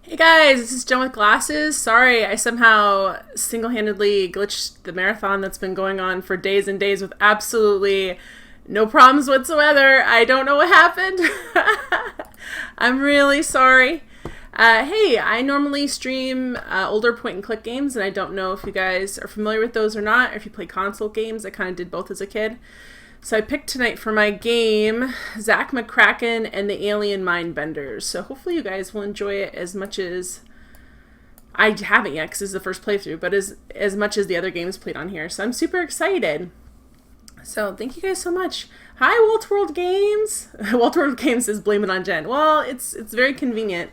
Hey guys, this is Jenwithglasses. Sorry, I somehow single-handedly glitched the marathon that's been going on for days and days with absolutely no problems whatsoever. I don't know what happened. I'm really sorry. Hey, I normally stream older point-and-click games, and I don't know if you guys are familiar with those or not, or if you play console games. I kind of did both as a kid. So I picked tonight for my game Zack, McKraken, and the Alien Mindbenders. So hopefully you guys will enjoy it as much as I haven't yet, because this is the first playthrough, but as much as the other games played on here. So I'm super excited. So thank you guys so much. Hi, Walt World Games. Walt World Games says blame it on Jen. Well, it's very convenient.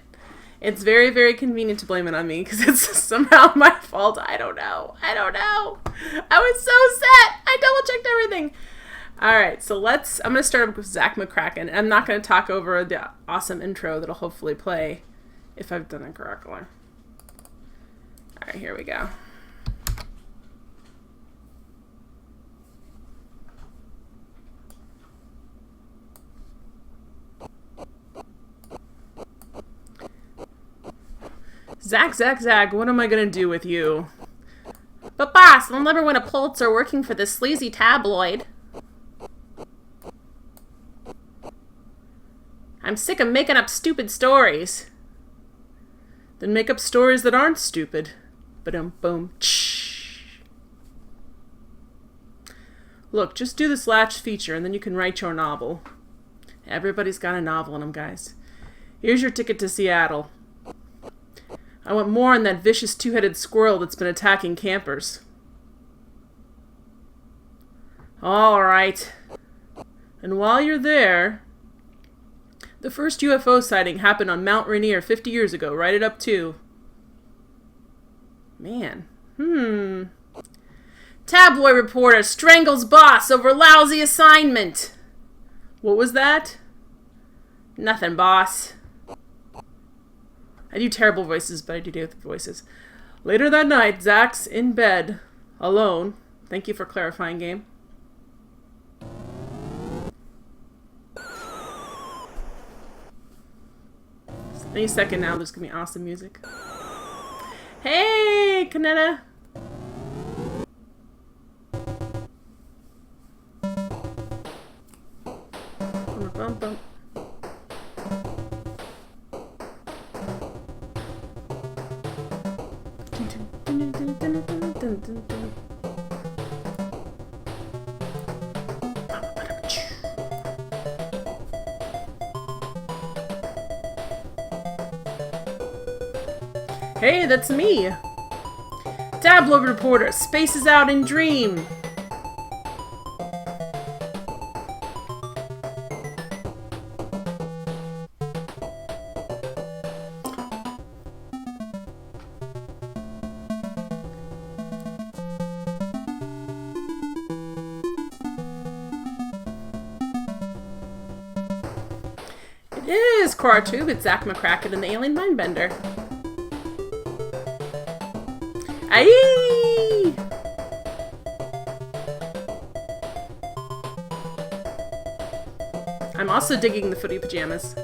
It's very, very convenient to blame it on me because it's somehow my fault. I don't know. I was so set. I double checked everything. Alright, so I'm going to start with Zack McKraken. I'm not going to talk over the awesome intro that'll hopefully play if I've done it correctly. Alright, here we go. Zack, what am I going to do with you? But boss, I'll never win a Pulitzer working for this sleazy tabloid. I'm sick of making up stupid stories. Then make up stories that aren't stupid. Ba-dum-boom. Look, just do this last feature and then you can write your novel. Everybody's got a novel in them, guys. Here's your ticket to Seattle. I want more on that vicious two-headed squirrel that's been attacking campers. All right. And while you're there, the first UFO sighting happened on Mount Rainier 50 years ago. Write it up, too. Man. Tabloid reporter strangles boss over lousy assignment. What was that? Nothing, boss. I do terrible voices, but I do the voices. Later that night, Zack's in bed. Alone. Thank you for clarifying, game. Any second now, there's going to be awesome music. Hey, Kanetta! Bum, bum. Hey, that's me! Tabloid reporter spaces out in dream! It is Quartube, it's Zack McKraken and the Alien Mindbender. Aye! I'm also digging the footy pajamas.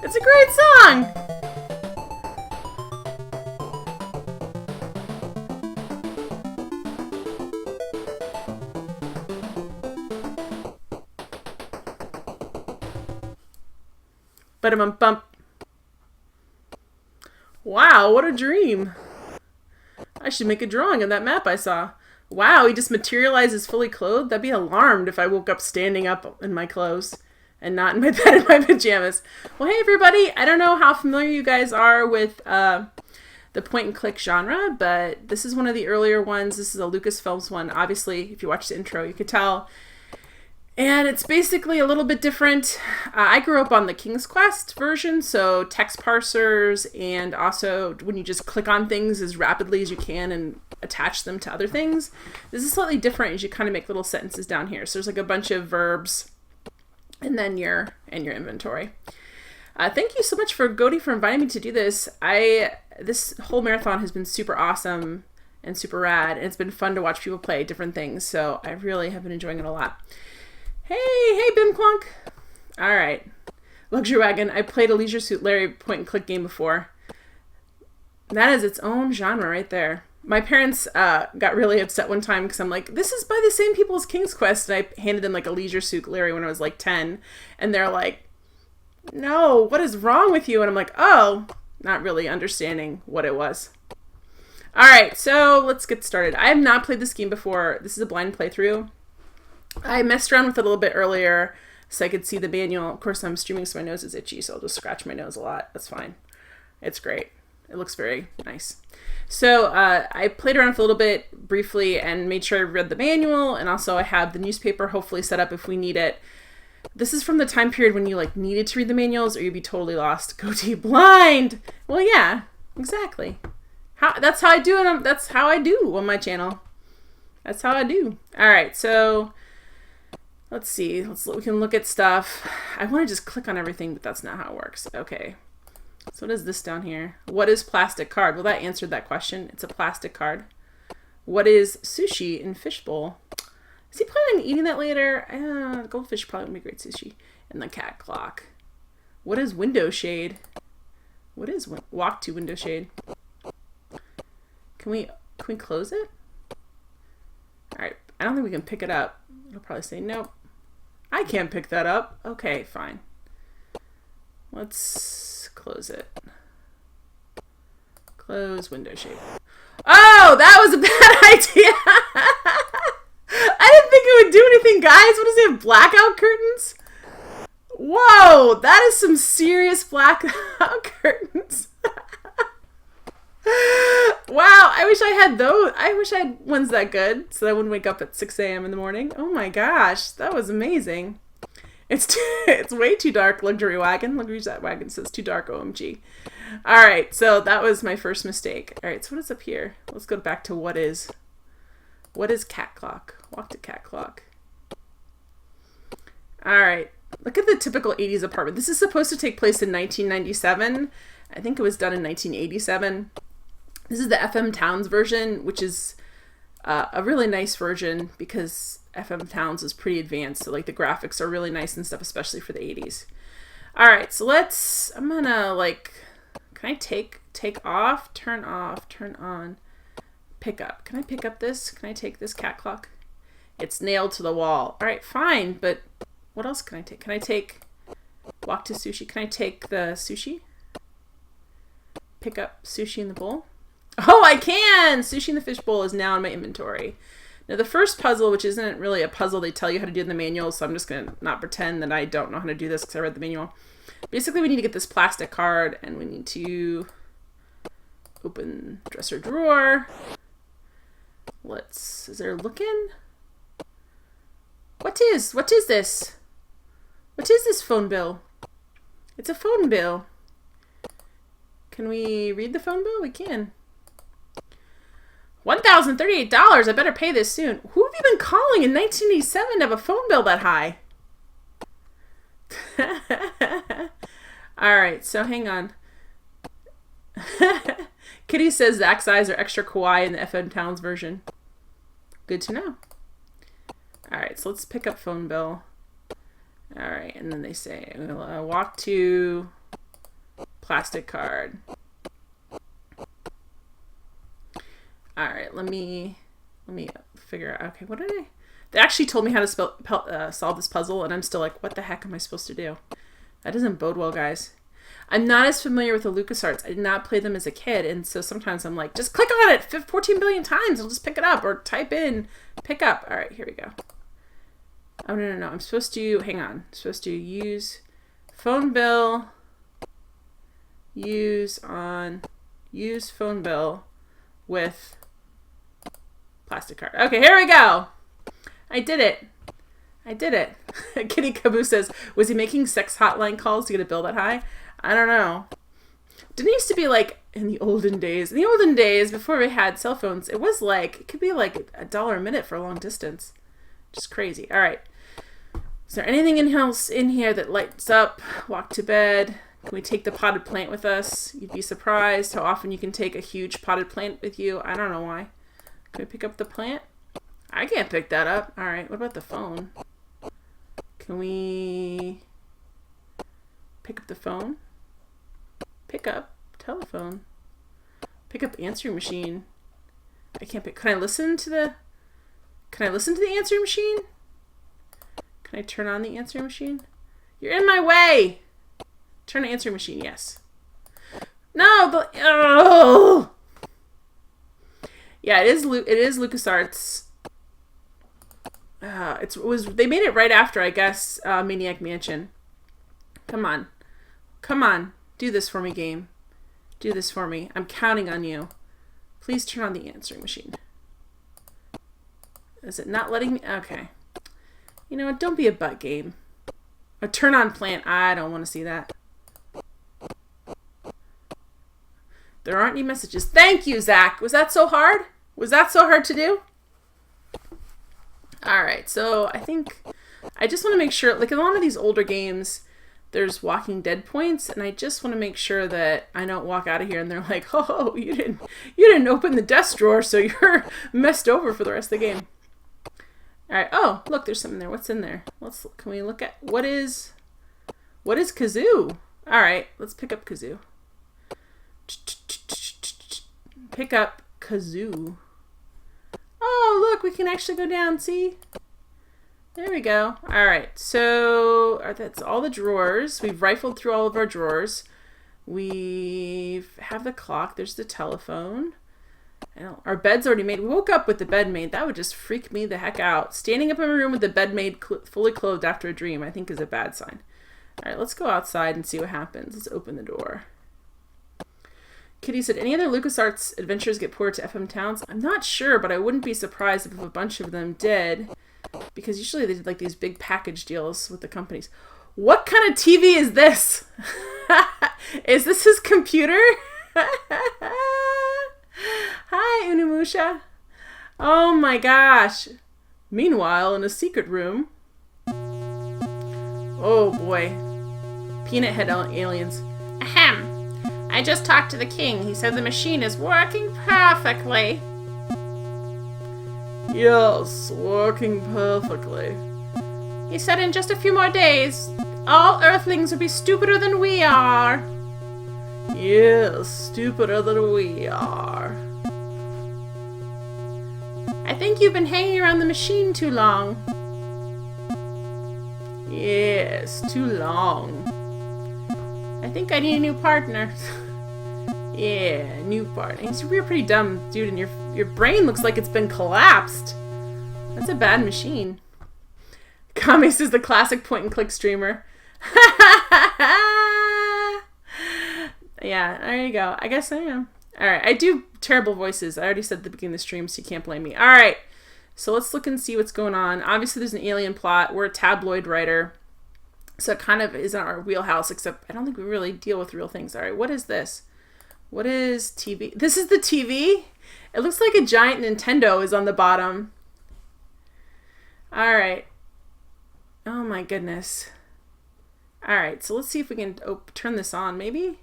It's a great song! Ba-dum-bump. Wow, what a dream. I should make a drawing of that map I saw. Wow, he just materializes fully clothed? I'd be alarmed if I woke up standing up in my clothes and not in my bed in my pajamas. Well, hey everybody, I don't know how familiar you guys are with the point-and-click genre, but this is one of the earlier ones. This is a Lucasfilms one. Obviously, if you watch the intro, you could tell. And it's basically a little bit different. I grew up on the King's Quest version, so text parsers, and also when you just click on things as rapidly as you can and attach them to other things. This is slightly different as you kind of make little sentences down here. So there's like a bunch of verbs and then your inventory. Thank you so much for Gody for inviting me to do this. This whole marathon has been super awesome and super rad, and it's been fun to watch people play different things, so I really have been enjoying it a lot. Hey, Bim Clunk. All right. Luxury Wagon. I played a Leisure Suit Larry point and click game before. That is its own genre right there. My parents got really upset one time because I'm like, this is by the same people as King's Quest. And I handed them like a Leisure Suit Larry when I was like 10. And they're like, no, what is wrong with you? And I'm like, oh, not really understanding what it was. All right, so let's get started. I have not played this game before. This is a blind playthrough. I messed around with it a little bit earlier so I could see the manual. Of course, I'm streaming so my nose is itchy, so I'll just scratch my nose a lot. That's fine. It's great. It looks very nice. So I played around with it a little bit briefly and made sure I read the manual, and also I have the newspaper hopefully set up if we need it. This is from the time period when you like needed to read the manuals or you'd be totally lost. Go to blind. Well, yeah, exactly. That's how I do it. That's how I do on my channel. That's how I do. All right, so let's see. We can look at stuff. I want to just click on everything, but that's not how it works. Okay. So what is this down here? What is plastic card? Well, that answered that question. It's a plastic card. What is sushi in fishbowl? Is he planning on eating that later? Goldfish probably would be great sushi. And the cat clock. What is window shade? What is walk to window shade? Can we close it? All right. I don't think we can pick it up. It'll probably say nope. I can't pick that up. Okay, fine. Let's close it. Close window shade. Oh, that was a bad idea. I didn't think it would do anything, guys. What is it? Blackout curtains? Whoa, that is some serious blackout curtains. Wow, I wish I had those. I wish I had ones that good so I wouldn't wake up at 6 a.m. in the morning. Oh my gosh, that was amazing. It's way too dark, Luxury Wagon. Luxury Wagon says too dark, OMG. All right, so that was my first mistake. All right, so what is up here? Let's go back to what is cat clock. Walk to cat clock. All right, look at the typical 80s apartment. This is supposed to take place in 1997. I think it was done in 1987. This is the FM Towns version, which is a really nice version because FM Towns is pretty advanced. So like the graphics are really nice and stuff, especially for the 80s. All right, so I'm gonna like, can I take off, turn on, pick up. Can I pick up this? Can I take this cat clock? It's nailed to the wall. All right, fine, but what else can I take? Can I take walk to sushi? Can I take the sushi? Pick up sushi in the bowl? Oh, I can! Sushi in the fish bowl is now in my inventory. Now the first puzzle, which isn't really a puzzle, they tell you how to do in the manual, so I'm just going to not pretend that I don't know how to do this because I read the manual. Basically, we need to get this plastic card, and we need to open dresser drawer. Is there looking? What is this? What is this phone bill? It's a phone bill. Can we read the phone bill? We can. $1,038. I better pay this soon. Who have you been calling in 1987 to have a phone bill that high? All right, so hang on. Kitty says Zack's eyes are extra kawaii in the FM Towns version. Good to know. All right, so let's pick up phone bill. All right, and then they say, walk to plastic card. All right, let me figure out. Okay, what did I? They actually told me how to solve this puzzle, and I'm still like, what the heck am I supposed to do? That doesn't bode well, guys. I'm not as familiar with the LucasArts. I did not play them as a kid, and so sometimes I'm like, just click on it 14 billion times, I'll just pick it up, or type in pick up. All right, here we go. Oh, no. I'm supposed to, hang on. I'm supposed to use phone bill, use phone bill with plastic card. Okay, here we go. I did it. Kitty Kaboo says, was he making sex hotline calls to get a bill that high? I don't know. Didn't it used to be like in the olden days before we had cell phones, it could be like $1 a minute for a long distance. Just crazy. All right. Is there anything else in here that lights up? Walk to bed. Can we take the potted plant with us? You'd be surprised how often you can take a huge potted plant with you. I don't know why. Can we pick up the plant? I can't pick that up. All right. What about the phone? Can we Pick up the phone. Pick up telephone. Pick up answering machine. I can't pick. Can I listen to the answering machine? Can I turn on the answering machine? You're in my way. Turn the answering machine. Yes. No. Oh. Yeah, it is LucasArts. They made it right after, I guess, Maniac Mansion. Come on. Come on. Do this for me, game. Do this for me. I'm counting on you. Please turn on the answering machine. Is it not letting me? Okay. You know what? Don't be a butt, game. A turn on plant. I don't want to see that. There aren't any messages. Thank you, Zack. Was that so hard? Was that so hard to do? Alright, so I think I just want to make sure, like in a lot of these older games, there's Walking Dead points, and I just want to make sure that I don't walk out of here and they're like, oh, you didn't open the desk drawer, so you're messed over for the rest of the game. Alright, oh, look, there's something there. What's in there? Can we look at, what is Kazoo? Alright, let's pick up Kazoo. Pick up Kazoo. Oh, look, we can actually go down, see? There we go. Alright, so that's all the drawers. We've rifled through all of our drawers. We have the clock. There's the telephone. Our bed's already made. We woke up with the bed made. That would just freak me the heck out. Standing up in my room with the bed made fully clothed after a dream, I think is a bad sign. Alright, let's go outside and see what happens. Let's open the door. Kitty said, any other LucasArts adventures get ported to FM Towns? I'm not sure, but I wouldn't be surprised if a bunch of them did. Because usually they did like these big package deals with the companies. What kind of TV is this? Is this his computer? Hi, Unamusha. Oh my gosh. Meanwhile, in a secret room. Oh boy. Peanut head aliens. Ahem. I just talked to the king. He said the machine is working perfectly. Yes, working perfectly. He said in just a few more days, all Earthlings would be stupider than we are. Yes, stupider than we are. I think you've been hanging around the machine too long. Yes, too long. I think I need a new partner. Yeah, new partner. You're a pretty dumb dude, and your brain looks like it's been collapsed. That's a bad machine. Kame is the classic point-and-click streamer. Yeah, there you go. I guess I am. Alright, I do terrible voices. I already said at the beginning of the stream, so you can't blame me. Alright, so let's look and see what's going on. Obviously, there's an alien plot. We're a tabloid writer. So it kind of isn't our wheelhouse, except I don't think we really deal with real things. Alright, what is this? What is TV? This is the TV? It looks like a giant Nintendo is on the bottom. Alright. Oh my goodness. Alright, so let's see if we can turn this on, maybe?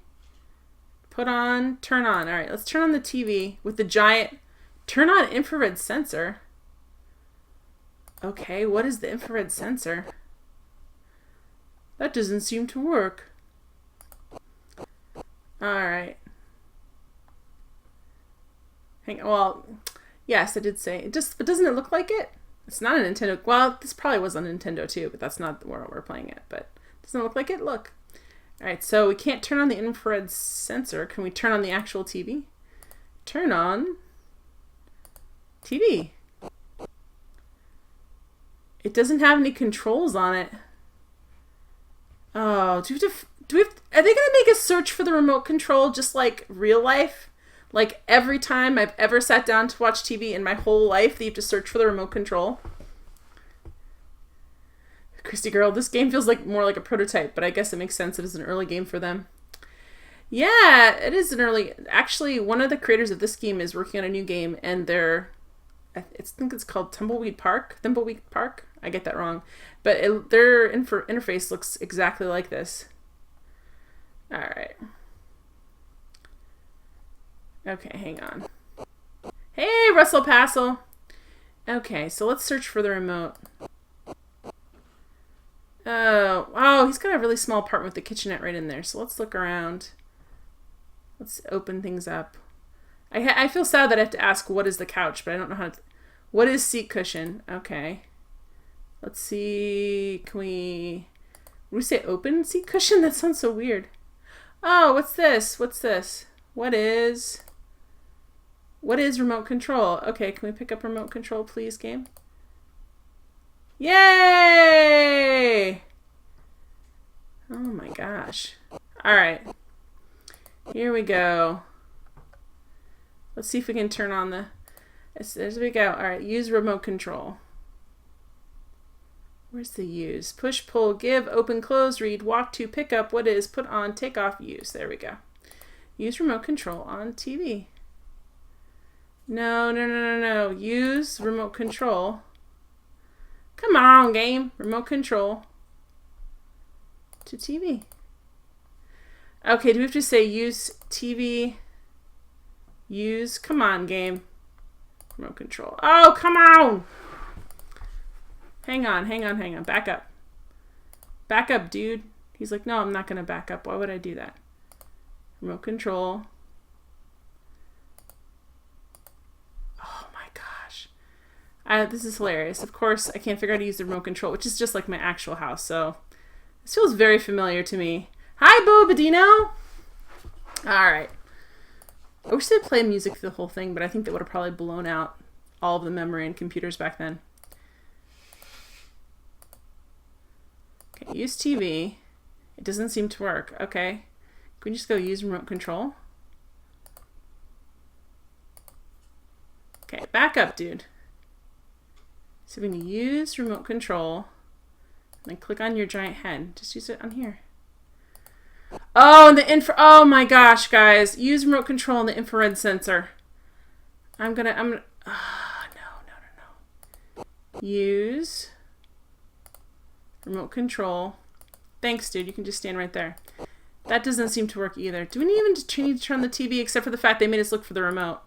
Put on, turn on. Alright, let's turn on the TV with the giant... Turn on infrared sensor. Okay, what is the infrared sensor? That doesn't seem to work. Alright. Well, yes, I did say. But doesn't it look like it? It's not a Nintendo. Well, this probably was on Nintendo too, but that's not where we're playing it. But doesn't it look like it? Look. Alright, so we can't turn on the infrared sensor. Can we turn on the actual TV? Turn on TV. It doesn't have any controls on it. Oh, are they going to make us search for the remote control just like real life? Like every time I've ever sat down to watch TV in my whole life, you have to search for the remote control? Christy girl, this game feels like more like a prototype, but I guess it makes sense. It is an early game for them. Yeah, it is an early... Actually, one of the creators of this game is working on a new game, and I think it's called Thimbleweed Park. I get that wrong. But their interface looks exactly like this. Alright. Okay, hang on. Hey, Russell Passel! Okay, so let's search for the remote. Oh, he's got a really small apartment with the kitchenette right in there. So let's look around. Let's open things up. I feel sad that I have to ask what is the couch, but I don't know how to... What is seat cushion? Okay. Let's see. Can we... Would we say open seat cushion? That sounds so weird. Oh, what's this? What's this? What is remote control? Okay, can we pick up remote control, please, game? Yay! Oh my gosh. All right. Here we go. Let's see if we can turn on the... There we go. All right, use remote control. Where's the use? Push, pull, give, open, close, read, walk to, pick up, what is, put on, take off, use. There we go. Use remote control on TV. No. Use remote control. Come on, game. Remote control to TV. Okay, do we have to say use TV? Use, come on, game. Remote control. Oh, come on! Hang on. Back up. Back up, dude. He's like, no, I'm not going to back up. Why would I do that? Remote control. Oh my gosh. This is hilarious. Of course, I can't figure out how to use the remote control, which is just like my actual house, so this feels very familiar to me. Hi, Boobadino! Alright. I wish they'd play music through the whole thing, but I think that would have probably blown out all of the memory in computers back then. Okay, use TV. It doesn't seem to work. Okay. Can we just go use remote control? Okay, back up, dude. So we're going to use remote control. And then click on your giant head. Just use it on here. Oh, and oh my gosh, guys. Use remote control on the infrared sensor. I'm gonna, no. Use remote control. Thanks, dude. You can just stand right there. That doesn't seem to work either. Do we even need to turn on the TV except for the fact they made us look for the remote?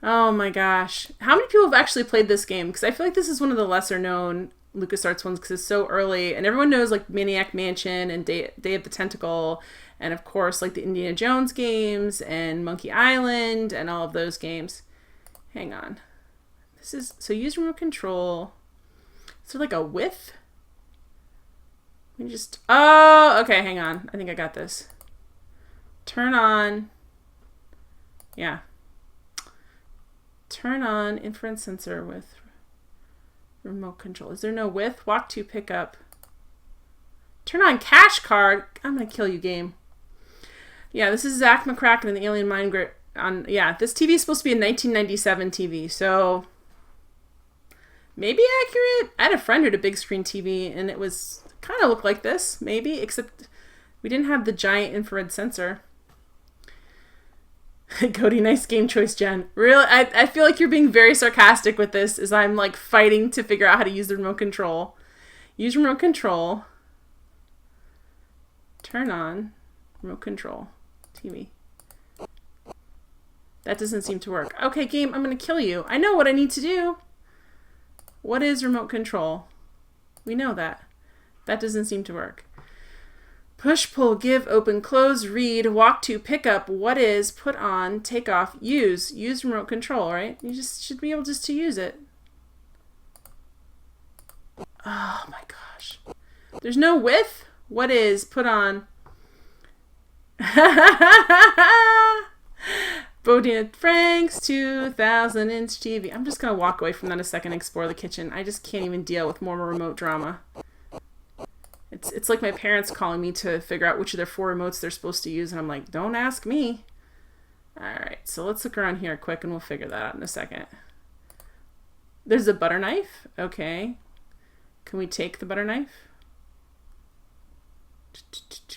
Oh my gosh. How many people have actually played this game? Because I feel like this is one of the lesser known LucasArts ones because it's so early. And everyone knows like Maniac Mansion and Day of the Tentacle. And of course like the Indiana Jones games and Monkey Island and all of those games. Hang on. This is, so use remote control. Is there like a width? We just, oh, okay, hang on. I think I got this. Turn on, yeah. Turn on infrared sensor with remote control. Is there no width? Walk to pick up. Turn on cache card. I'm gonna kill you, game. Yeah, this is Zack McKraken and the Alien Mind Grip. Yeah, this TV is supposed to be a 1997 TV, so maybe accurate. I had a friend who had a big screen TV, and it was kind of looked like this, maybe, except we didn't have the giant infrared sensor. Cody, nice game choice, Jen. Really, I feel like you're being very sarcastic with this as I'm like fighting to figure out how to use the remote control. Use remote control. Turn on remote control. TV. That doesn't seem to work. Okay, game, I'm going to kill you. I know what I need to do. What is remote control? We know that. That doesn't seem to work. Push, pull, give, open, close, read, walk to, pick up, what is, put on, take off, use. Use remote control, right? You just should be able just to use it. Oh my gosh. There's no width? What is, put on. Bodina Frank's 2,000-inch TV. I'm just going to walk away from that a second and explore the kitchen. I just can't even deal with more remote drama. It's like my parents calling me to figure out which of their 4 remotes they're supposed to use, and I'm like, don't ask me. Alright, so let's look around here quick, and we'll figure that out in a second. There's a butter knife. Okay. Can we take the butter knife?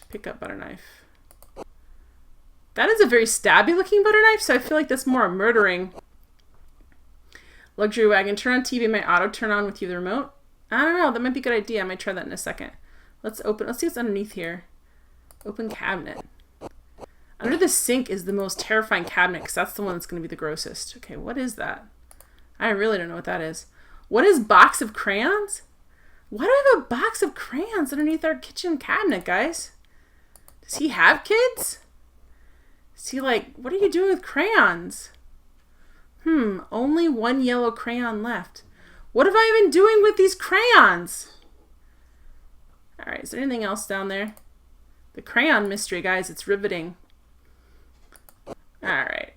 Pick up butter knife. That is a very stabby looking butter knife, so I feel like that's more a murdering. Luxury wagon. Turn on TV, my auto turn on with you the remote. I don't know, that might be a good idea. I might try that in a second. Let's see what's underneath here. Open cabinet. Under the sink is the most terrifying cabinet because that's the one that's going to be the grossest. Okay, what is that? I really don't know what that is. What is box of crayons? Why do I have a box of crayons underneath our kitchen cabinet, guys? Does he have kids? Is he like, what are you doing with crayons? Only one yellow crayon left. What have I been doing with these crayons? Alright, is there anything else down there? The crayon mystery, guys, it's riveting. Alright.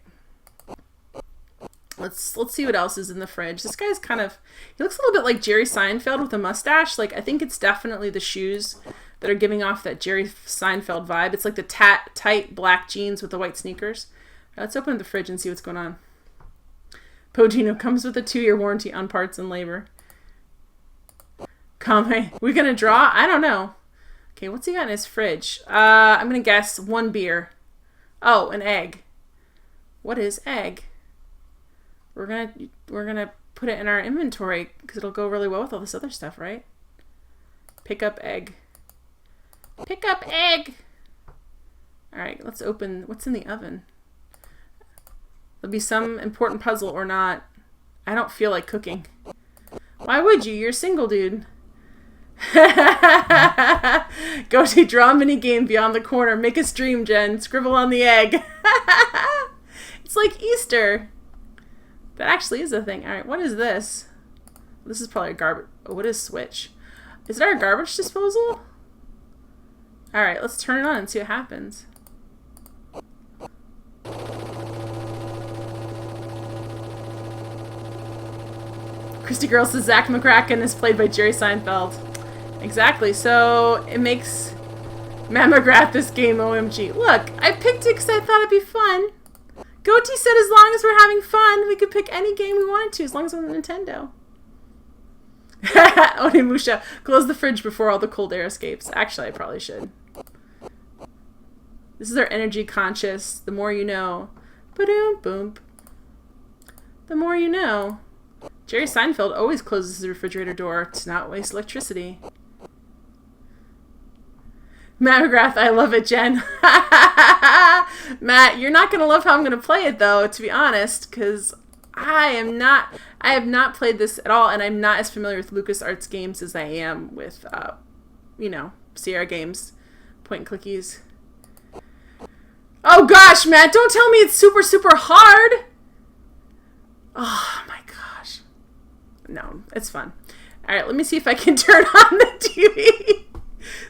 Let's see what else is in the fridge. This guy's kind of, he looks a little bit like Jerry Seinfeld with a mustache. Like, I think it's definitely the shoes that are giving off that Jerry Seinfeld vibe. It's like the tight black jeans with the white sneakers. Let's open the fridge and see what's going on. Podino comes with a 2-year warranty on parts and labor. We gonna draw? I don't know. Okay, what's he got in his fridge? I'm gonna guess 1 beer. Oh, an egg. What is egg? We're gonna put it in our inventory because it'll go really well with all this other stuff, right? Pick up egg. Pick up egg! Alright, let's open what's in the oven. There'll be some important puzzle or not. I don't feel like cooking. Why would you? You're a single dude. Go to draw mini game beyond the corner. Make us dream, Jen. Scribble on the egg. It's like Easter. That actually is a thing. Alright, what is this? This is probably a garbage. Oh, what is switch? Is there a garbage disposal? Alright, let's turn it on and see what happens. Christy Girl says Zack McKraken is played by Jerry Seinfeld. Exactly, so it makes Matt McGrath this game OMG. Look, I picked it because I thought it'd be fun. Goatee said as long as we're having fun, we could pick any game we wanted to, as long as it's on Nintendo. Onimusha, close the fridge before all the cold air escapes. Actually, I probably should. This is our energy conscious. The more you know. Ba-doom, boom. The more you know. Jerry Seinfeld always closes the refrigerator door to not waste electricity. Matt McGrath, I love it, Jen. Matt, you're not going to love how I'm going to play it, though, to be honest, because I have not played this at all, and I'm not as familiar with LucasArts games as I am with, you know, Sierra Games, point and clickies. Oh gosh, Matt, don't tell me it's super, super hard! Oh my gosh. No, it's fun. Alright, let me see if I can turn on the TV.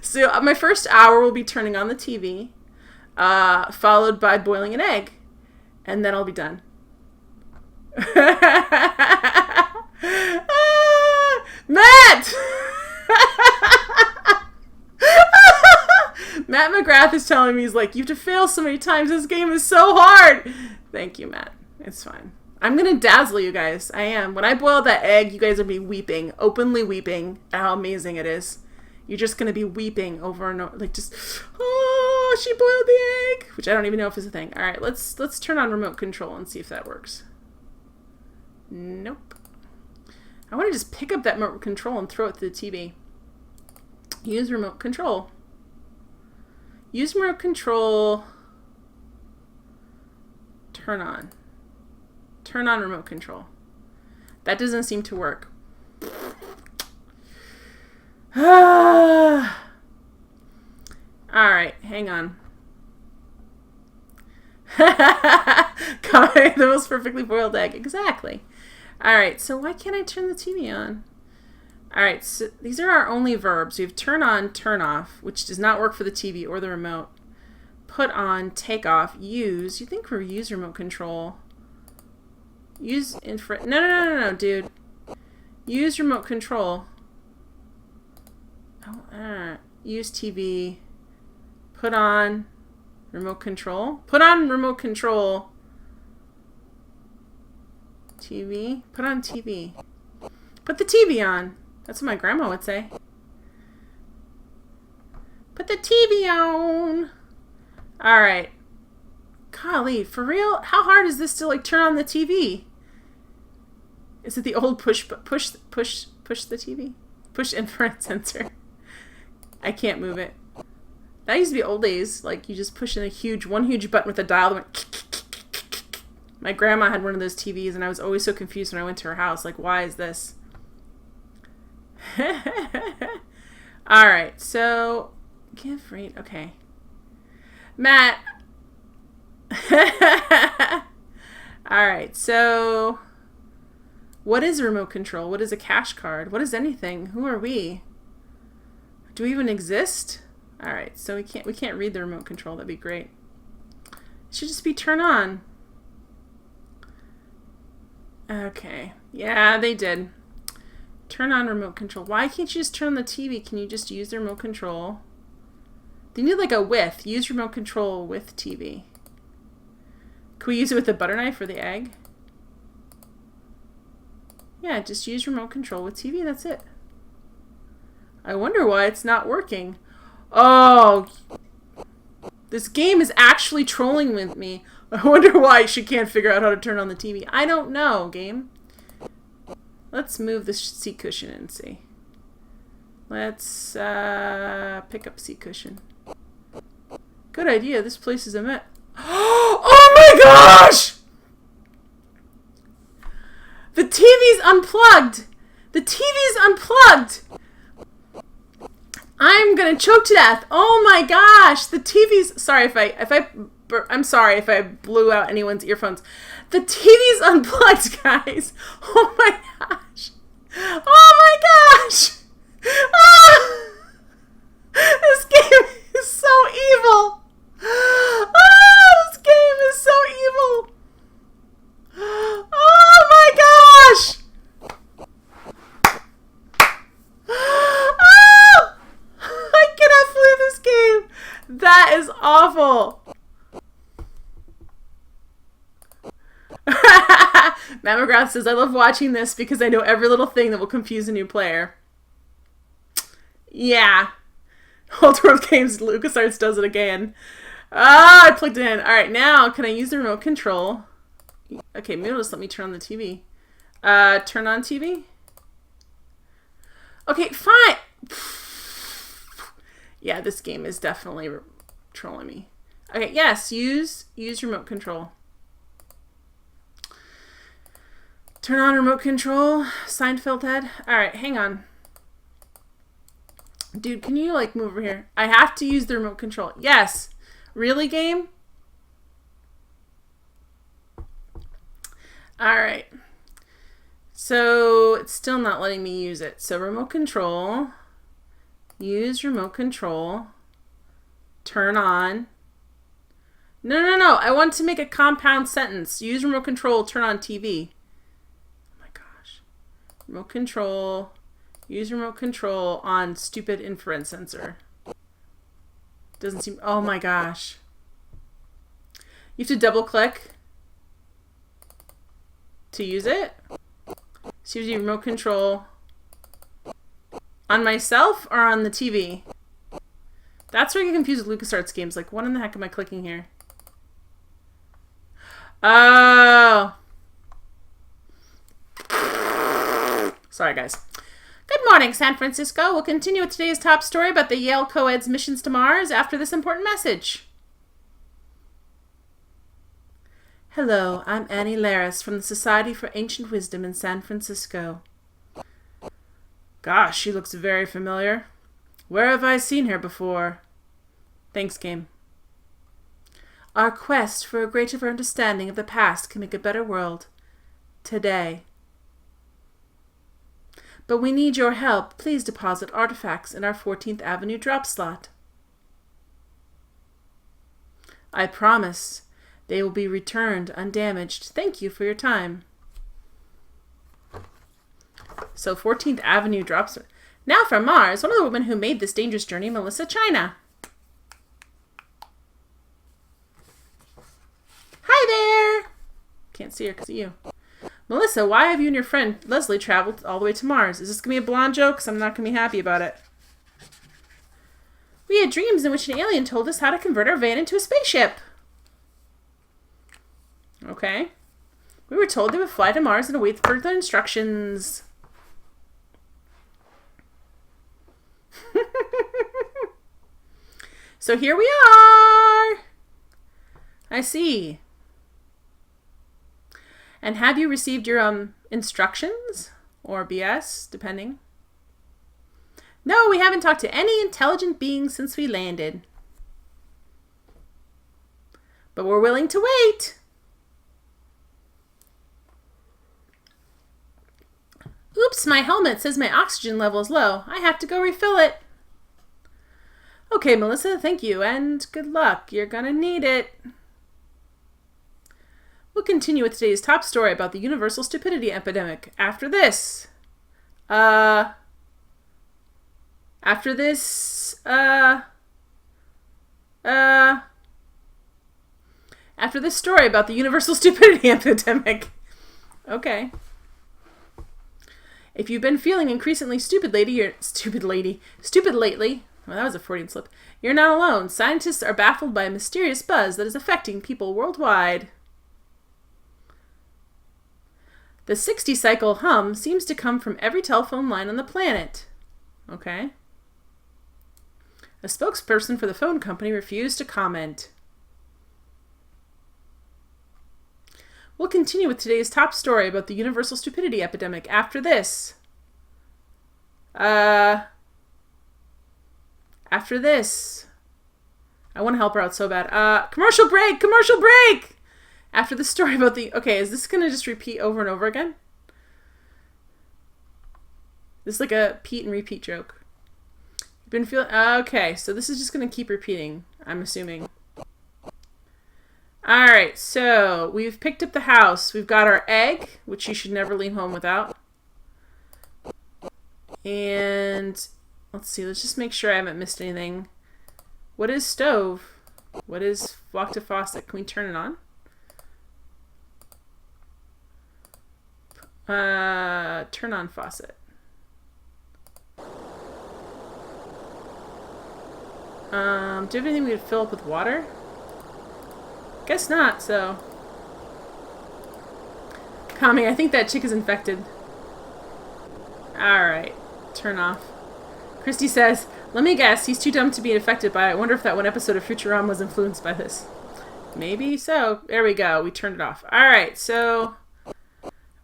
So my first hour will be turning on the TV, followed by boiling an egg, and then I'll be done. Matt! Matt McGrath is telling me, he's like, you have to fail so many times, this game is so hard! Thank you, Matt. It's fine. I'm gonna dazzle you guys. I am. When I boil that egg, you guys will be weeping, openly weeping at how amazing it is. You're just going to be weeping over and over, like just, oh, she boiled the egg, which I don't even know if is a thing. All right, let's turn on remote control and see if that works. Nope. I want to just pick up that remote control and throw it to the TV. Use remote control. Use remote control. Turn on. Turn on remote control. That doesn't seem to work. Alright, hang on. The most perfectly boiled egg. Exactly. Alright, so why can't I turn the TV on? Alright, so these are our only verbs. We have turn on, turn off, which does not work for the TV or the remote. Put on, take off, use. You think we're use remote control. Use infrared. No, dude. Use remote control. Oh, use TV. Put on remote control. Put on remote control. TV. Put on TV. Put the TV on. That's what my grandma would say. Put the TV on. Alright. Golly, for real? How hard is this to like turn on the TV? Is it the old push the TV? Push infrared sensor. I can't move it. That used to be old days. Like, you just push in one huge button with a dial that went My grandma had one of those TVs, and I was always so confused when I went to her house. Like, why is this? All right, so give rate. Okay, Matt. All right, so what is a remote control? What is a cash card? What is anything? Who are we? Do we even exist? All right, so we can't read the remote control. That'd be great. It should just be turn on. Okay, yeah, they did. Turn on remote control. Why can't you just turn on the TV? Can you just use the remote control? They need like a with. Use remote control with TV. Can we use it with the butter knife or the egg? Yeah, just use remote control with TV. That's it. I wonder why it's not working. Oh, this game is actually trolling with me. I wonder why she can't figure out how to turn on the TV. I don't know, game. Let's move the seat cushion and see. Let's pick up seat cushion. Good idea. This place is a mess. Oh my gosh! The TV's unplugged. The TV's unplugged. I'm gonna choke to death. Oh my gosh! The TV's. Sorry I'm sorry if I blew out anyone's earphones. The TV's unplugged, guys. Oh my gosh. Oh my gosh. Ah! This game is so evil. Oh, this game is so evil. Oh my gosh. Oh, I cannot believe this game. That is awful. Matt McGrath says, I love watching this because I know every little thing that will confuse a new player. Yeah. Old World Games, LucasArts does it again. Ah, I plugged it in. Alright, now can I use the remote control? Okay, maybe it'll just let me turn on the TV. Turn on TV? Okay, fine. Yeah, this game is definitely trolling me. Okay, yes, use remote control. Turn on remote control. Seinfeld head. Alright, hang on. Dude, can you like move over here? I have to use the remote control. Yes. Really, game? Alright. So, it's still not letting me use it. So, remote control. Use remote control. Turn on. No, no, no. I want to make a compound sentence. Use remote control. Turn on TV. Remote control. Use remote control on stupid infrared sensor. Doesn't seem... Oh my gosh. You have to double click to use it. So you remote control on myself or on the TV. That's where I get confused with LucasArts games. Like, what in the heck am I clicking here? Oh... Sorry, guys. Good morning, San Francisco. We'll continue with today's top story about the Yale co-ed's missions to Mars after this important message. Hello, I'm Annie Laris from the Society for Ancient Wisdom in San Francisco. Gosh, she looks very familiar. Where have I seen her before? Thanks, game. Our quest for a greater understanding of the past can make a better world. Today. But we need your help. Please deposit artifacts in our 14th Avenue drop slot. I promise they will be returned undamaged. Thank you for your time. So 14th Avenue drops. Now from Mars, one of the women who made this dangerous journey, Melissa China. Hi there. Can't see her because of you. Melissa, why have you and your friend Leslie traveled all the way to Mars? Is this going to be a blonde joke? Because I'm not going to be happy about it. We had dreams in which an alien told us how to convert our van into a spaceship. Okay. We were told they would fly to Mars and await further instructions. So here we are. I see. And have you received your instructions? Or BS, depending. No, we haven't talked to any intelligent beings since we landed. But we're willing to wait. Oops, my helmet says my oxygen level is low. I have to go refill it. Okay, Melissa, thank you, and good luck. You're gonna need it. We'll continue with today's top story about the universal stupidity epidemic after this. After this story about the universal stupidity epidemic. Okay. If you've been feeling increasingly stupid lately, well, that was a Freudian slip. You're not alone. Scientists are baffled by a mysterious buzz that is affecting people worldwide. The 60-cycle hum seems to come from every telephone line on the planet. Okay. A spokesperson for the phone company refused to comment. We'll continue with today's top story about the universal stupidity epidemic after this. After this. I want to help her out so bad. Commercial break! Commercial break! After the story about the... Okay, is this going to just repeat over and over again? This is like a Pete and repeat joke. You've been feeling... Okay, so this is just going to keep repeating, I'm assuming. Alright, so we've picked up the house. We've got our egg, which you should never leave home without. And let's see, let's just make sure I haven't missed anything. What is stove? What is walk to faucet? Can we turn it on? Turn on faucet. Do you have anything we could fill up with water? Guess not, so. Kami, I think that chick is infected. Alright, turn off. Christy says, let me guess, he's too dumb to be infected by it. I wonder if that one episode of Futurama was influenced by this. Maybe so. There we go, we turned it off. Alright, so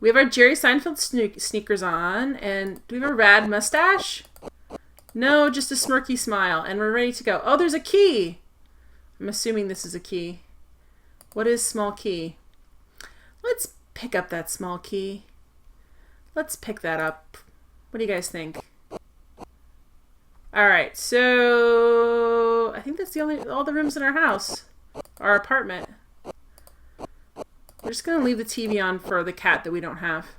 we have our Jerry Seinfeld sneakers on, and do we have a rad mustache? No, just a smirky smile, and we're ready to go. Oh, there's a key! I'm assuming this is a key. What is small key? Let's pick up that small key. Let's pick that up. What do you guys think? Alright, so I think that's all the rooms in our house. Our apartment. We're just going to leave the TV on for the cat that we don't have.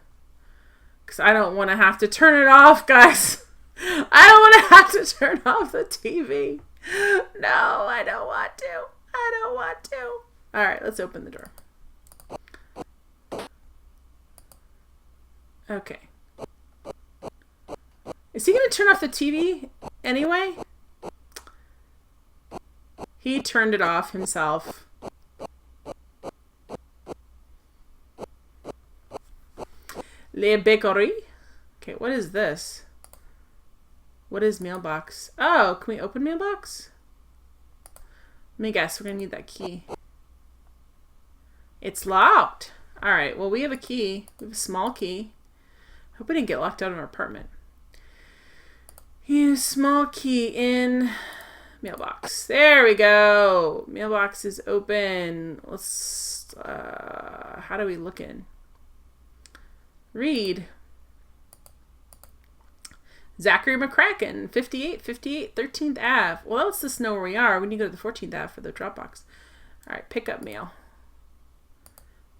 Because I don't want to have to turn it off, guys. I don't want to have to turn off the TV. No, I don't want to. I don't want to. Alright, let's open the door. Okay. Is he going to turn off the TV anyway? He turned it off himself. Le Bakery. Okay, what is this? What is mailbox? Oh, can we open mailbox? Let me guess, we're going to need that key. It's locked. Alright, well we have a key. We have a small key. Hope we didn't get locked out of our apartment. Use small key in mailbox. There we go. Mailbox is open. Let's, how do we look in? Read. Zachary McKraken, 5858 13th Ave. Well, that lets us know where we are. We need to go to the 14th Ave for the Dropbox. Alright, pick up mail.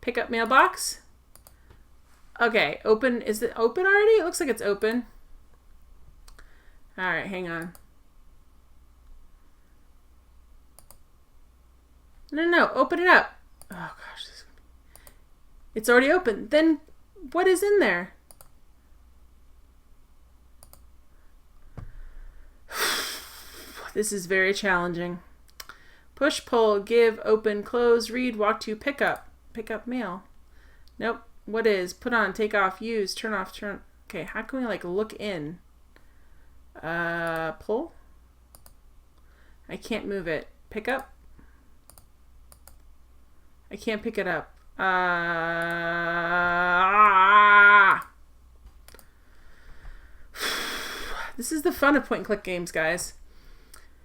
Pick up mailbox. Okay, open. Is it open already? It looks like it's open. Alright, hang on. No, open it up. Oh gosh. It's already open. Then what is in there? This is very challenging. Push, pull, give, open, close, read, walk to, pick up. Pick up mail. Nope. What is? Put on, take off, use, turn off, turn. Okay, how can we like look in? Pull? I can't move it. Pick up? I can't pick it up. This is the fun of point and click games, guys.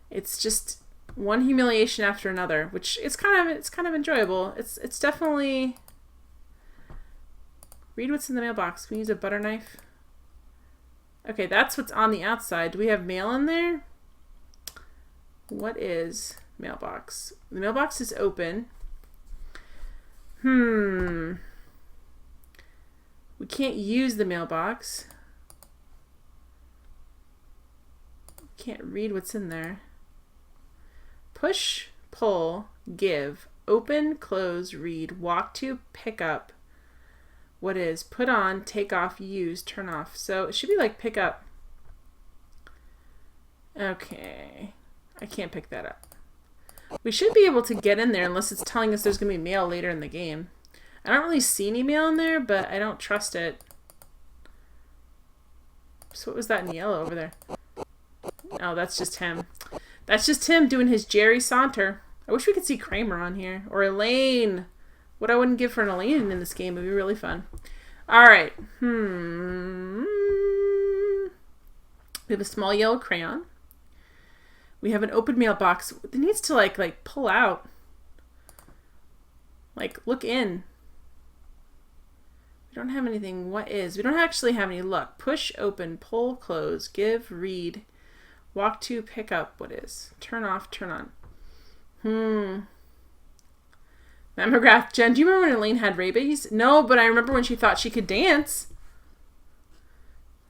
It's just one humiliation after another, which it's kind of enjoyable. It's definitely. Read what's in the mailbox. Can we use a butter knife? Okay, that's what's on the outside. Do we have mail in there? What is mailbox? The mailbox is open. We can't use the mailbox. Can't read what's in there. Push, pull, give, open, close, read, walk to, pick up. What is? Put on, take off, use, turn off. So it should be like pick up. Okay. I can't pick that up. We should be able to get in there unless it's telling us there's going to be mail later in the game. I don't really see any mail in there, but I don't trust it. So what was that in yellow over there? Oh, that's just him. That's just him doing his Jerry Saunter. I wish we could see Kramer on here. Or Elaine. What I wouldn't give for an Elaine in this game would be really fun. Alright. We have a small yellow crayon. We have an open mailbox. It needs to like pull out. Like, look in. We don't have anything. What is? We don't actually have any luck. Push, open, pull, close, give, read, walk to, pick up. What is? Turn off, turn on. Mammograph. Jen, do you remember when Elaine had rabies? No, but I remember when she thought she could dance.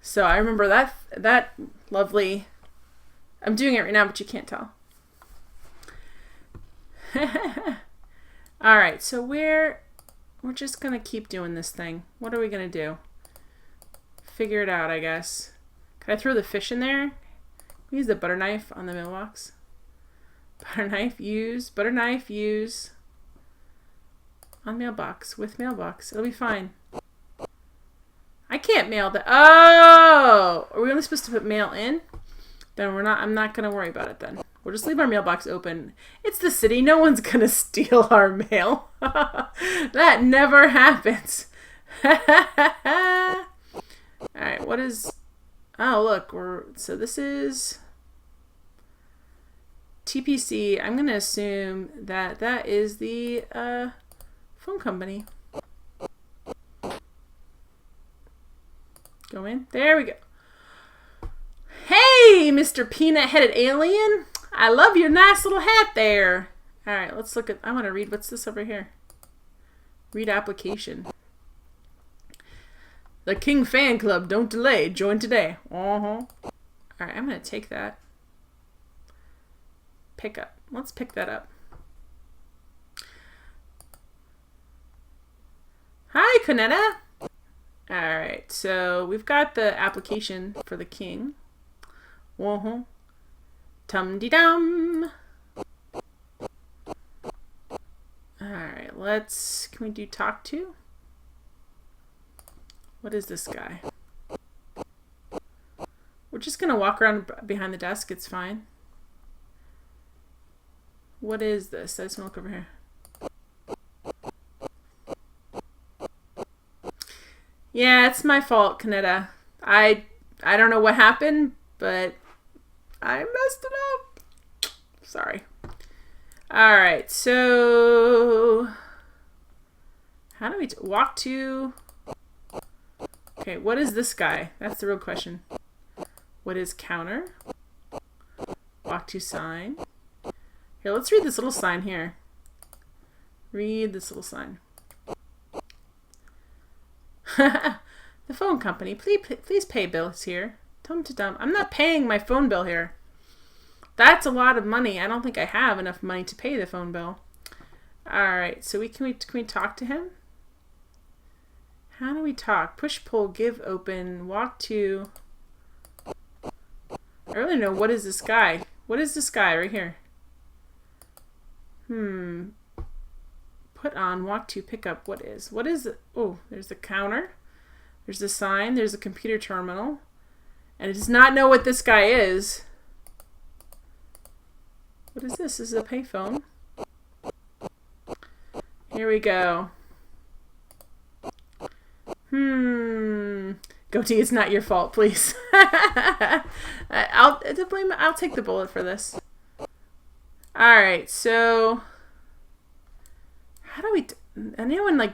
So I remember that lovely. I'm doing it right now, but you can't tell. All right, so we're just gonna keep doing this thing. What are we gonna do? Figure it out, I guess. Can I throw the fish in there? Use the butter knife on the mailbox. Butter knife, use. Butter knife, use. On mailbox, with mailbox. It'll be fine. I can't mail that. Oh! Are we only supposed to put mail in? Then I'm not going to worry about it then. We'll just leave our mailbox open. It's the city. No one's going to steal our mail. That never happens. Alright, what is... Oh, look. So this is... TPC. I'm going to assume that that is the phone company. Go in. There we go. Hey, Mr. Peanut-Headed Alien. I love your nice little hat there. All right, let's look at... I want to read... What's this over here? Read application. The King Fan Club. Don't delay. Join today. All right, I'm going to take that. Pick up. Let's pick that up. Hi, Conetta. All right, so we've got the application for the king. Tum-de-dum. Alright, can we do talk to? What is this guy? We're just gonna walk around behind the desk, it's fine. What is this? I just wanna look over here. Yeah, it's my fault, Kaneda. I don't know what happened, but I messed it up. Sorry. Alright, so... How do we walk to... Okay, what is this guy? That's the real question. What is counter? Walk to sign. Here, let's read this little sign here. Read this little sign. The phone company. Please pay bills here. Tum-to-dum. I'm not paying my phone bill here. That's a lot of money. I don't think I have enough money to pay the phone bill. Alright, so can we talk to him? How do we talk? Push, pull, give, open, walk to... I really know. What is this guy? What is this guy right here? Put on, walk to, pick up. What is it? Oh, there's the counter. There's the sign. There's a computer terminal. And it does not know what this guy is. What is this? This is a payphone. Here we go. Goatee, it's not your fault, please. I'll take the bullet for this. All right, so how do we? Anyone like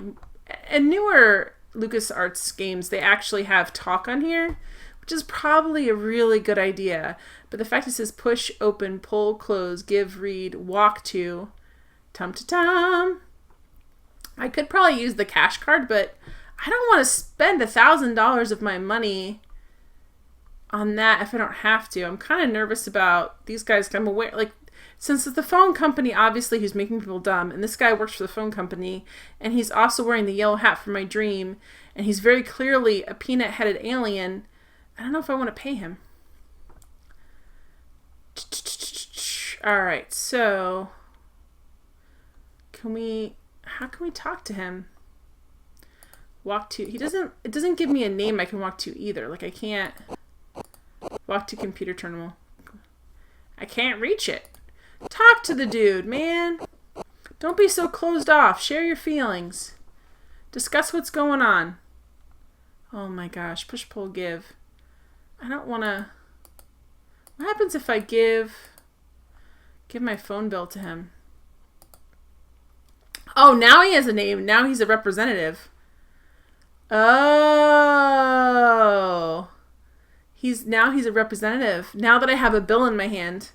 in newer LucasArts games, they actually have talk on here, which is probably a really good idea. But the fact it says push, open, pull, close, give, read, walk to, tum-ta-tum. I could probably use the cash card, but I don't want to spend $1,000 of my money on that if I don't have to. I'm kind of nervous about these guys. I'm aware, like, since it's the phone company, obviously, who's making people dumb, and this guy works for the phone company, and he's also wearing the yellow hat from my dream, and he's very clearly a peanut-headed alien, I don't know if I want to pay him. Alright, so how can we talk to him? Walk to, it doesn't give me a name I can walk to either. Like, I can't walk to computer terminal. I can't reach it. Talk to the dude, man. Don't be so closed off. Share your feelings. Discuss what's going on. Oh my gosh. Push, pull, give. I don't want to... What happens if I give my phone bill to him? Oh, now he has a name. Now he's a representative. Oh. He's a representative. Now that I have a bill in my hand.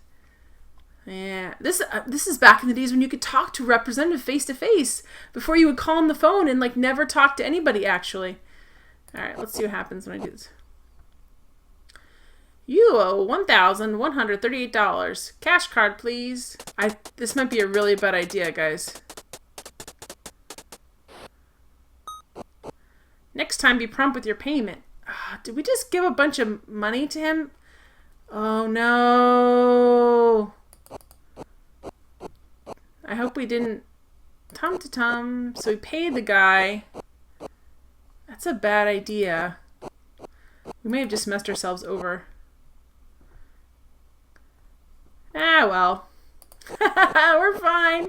Yeah, this is back in the days when you could talk to a representative face to face before you would call on the phone and like never talk to anybody actually. All right, let's see what happens when I do this. You owe $1,138. Cash card, please. This might be a really bad idea, guys. Next time, be prompt with your payment. Did we just give a bunch of money to him? Oh no. I hope we didn't. Tum-ta-tum. So we paid the guy. That's a bad idea. We may have just messed ourselves over. Ah, well. We're fine.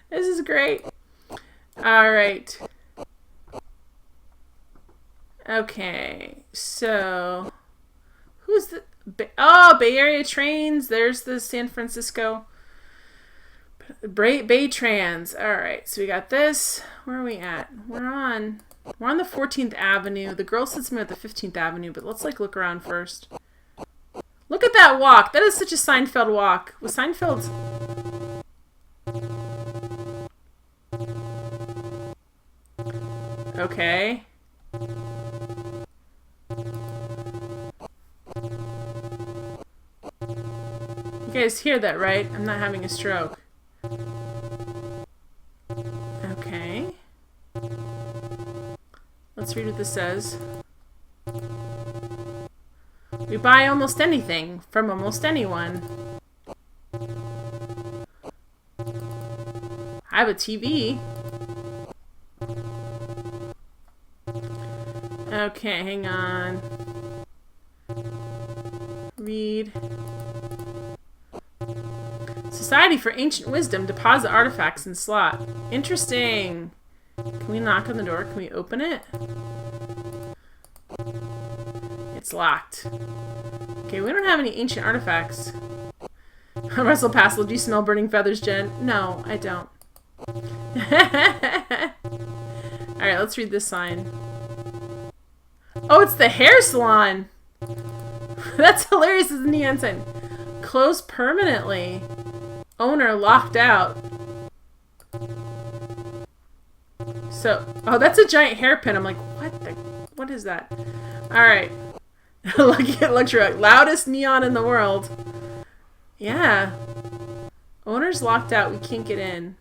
This is great. Alright. Okay. So, who's the... Oh, Bay Area Trains. There's the San Francisco... Bay Trans. Alright, so we got this. Where are we at? We're on the 14th Avenue. The girl sits me at the 15th Avenue, but let's like look around first. Look at that walk. That is such a Seinfeld walk. Was Seinfeld... Okay. You guys hear that, right? I'm not having a stroke. Okay. Let's read what this says. We buy almost anything from almost anyone. I have a TV. Okay, hang on. Read. Society for Ancient Wisdom. Deposit artifacts in slot. Interesting. Can we knock on the door? Can we open it? It's locked. Okay, we don't have any ancient artifacts. Russell Passel, do you smell burning feathers, Jen? No, I don't. Alright, let's read this sign. Oh, it's the hair salon! That's hilarious as a neon sign. Closed permanently. Owner locked out. So, oh, that's a giant hairpin. I'm like, what is that? Alright. Lucky at luxury. Loudest neon in the world. Yeah. Owner's locked out. We can't get in.